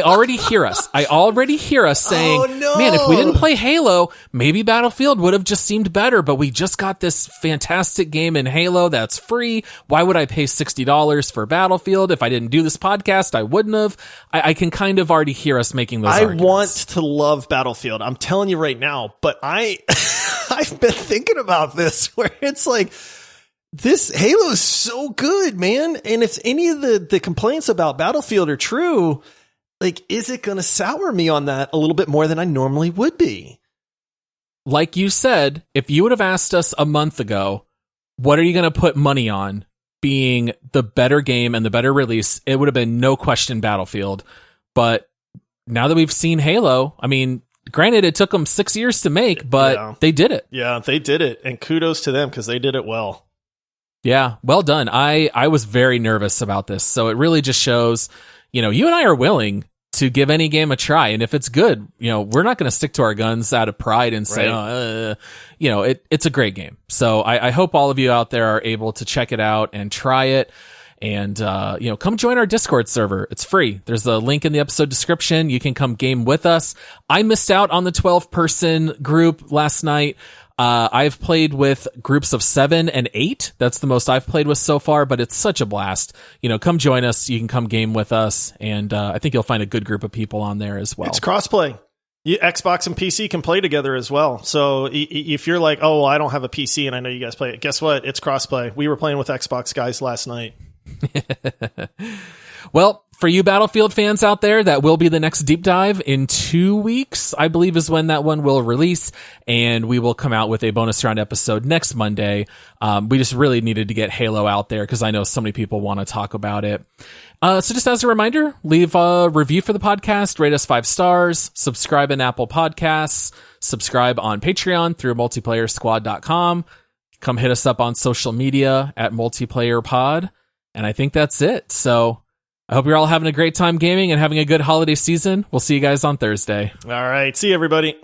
already hear us. I already hear us saying, oh, no. Man, if we didn't play Halo, maybe Battlefield would have just seemed better, but we just got this fantastic game in Halo that's free. Why would I pay $60 for Battlefield? If I didn't do this podcast, I wouldn't have. I can kind of already hear us making those arguments. I want to love Battlefield. I'm telling you right now, but I've been thinking about this where it's like, this Halo is so good, man. And if any of the complaints about Battlefield are true, like, is it going to sour me on that a little bit more than I normally would be? Like you said, if you would have asked us a month ago, what are you going to put money on being the better game and the better release? It would have been no question Battlefield. But now that we've seen Halo, I mean, granted, it took them 6 years to make, but they did it. Yeah, they did it. And kudos to them because they did it well. Yeah, well done. I was very nervous about this. So it really just shows, you know, you and I are willing to give any game a try. And if it's good, you know, we're not going to stick to our guns out of pride and say, you know, it's a great game. So I hope all of you out there are able to check it out and try it. And, you know, come join our Discord server. It's free. There's a link in the episode description. You can come game with us. I missed out on the 12-person group last night. I've played with groups of 7 and 8. That's the most I've played with so far, but it's such a blast. You know, come join us. You can come game with us. And, I think you'll find a good group of people on there as well. It's crossplay. Xbox and PC can play together as well. So if you're like, oh, well, I don't have a PC and I know you guys play it, guess what? It's crossplay. We were playing with Xbox guys last night. Well, for you Battlefield fans out there, that will be the next deep dive in 2 weeks, I believe is when that one will release. And we will come out with a bonus round episode next Monday. We just really needed to get Halo out there because I know so many people want to talk about it. So just as a reminder, leave a review for the podcast, rate us 5 stars, subscribe in Apple Podcasts, subscribe on Patreon through multiplayersquad.com. Come hit us up on social media at multiplayerpod. And I think that's it. So I hope you're all having a great time gaming and having a good holiday season. We'll see you guys on Thursday. All right. See you, everybody.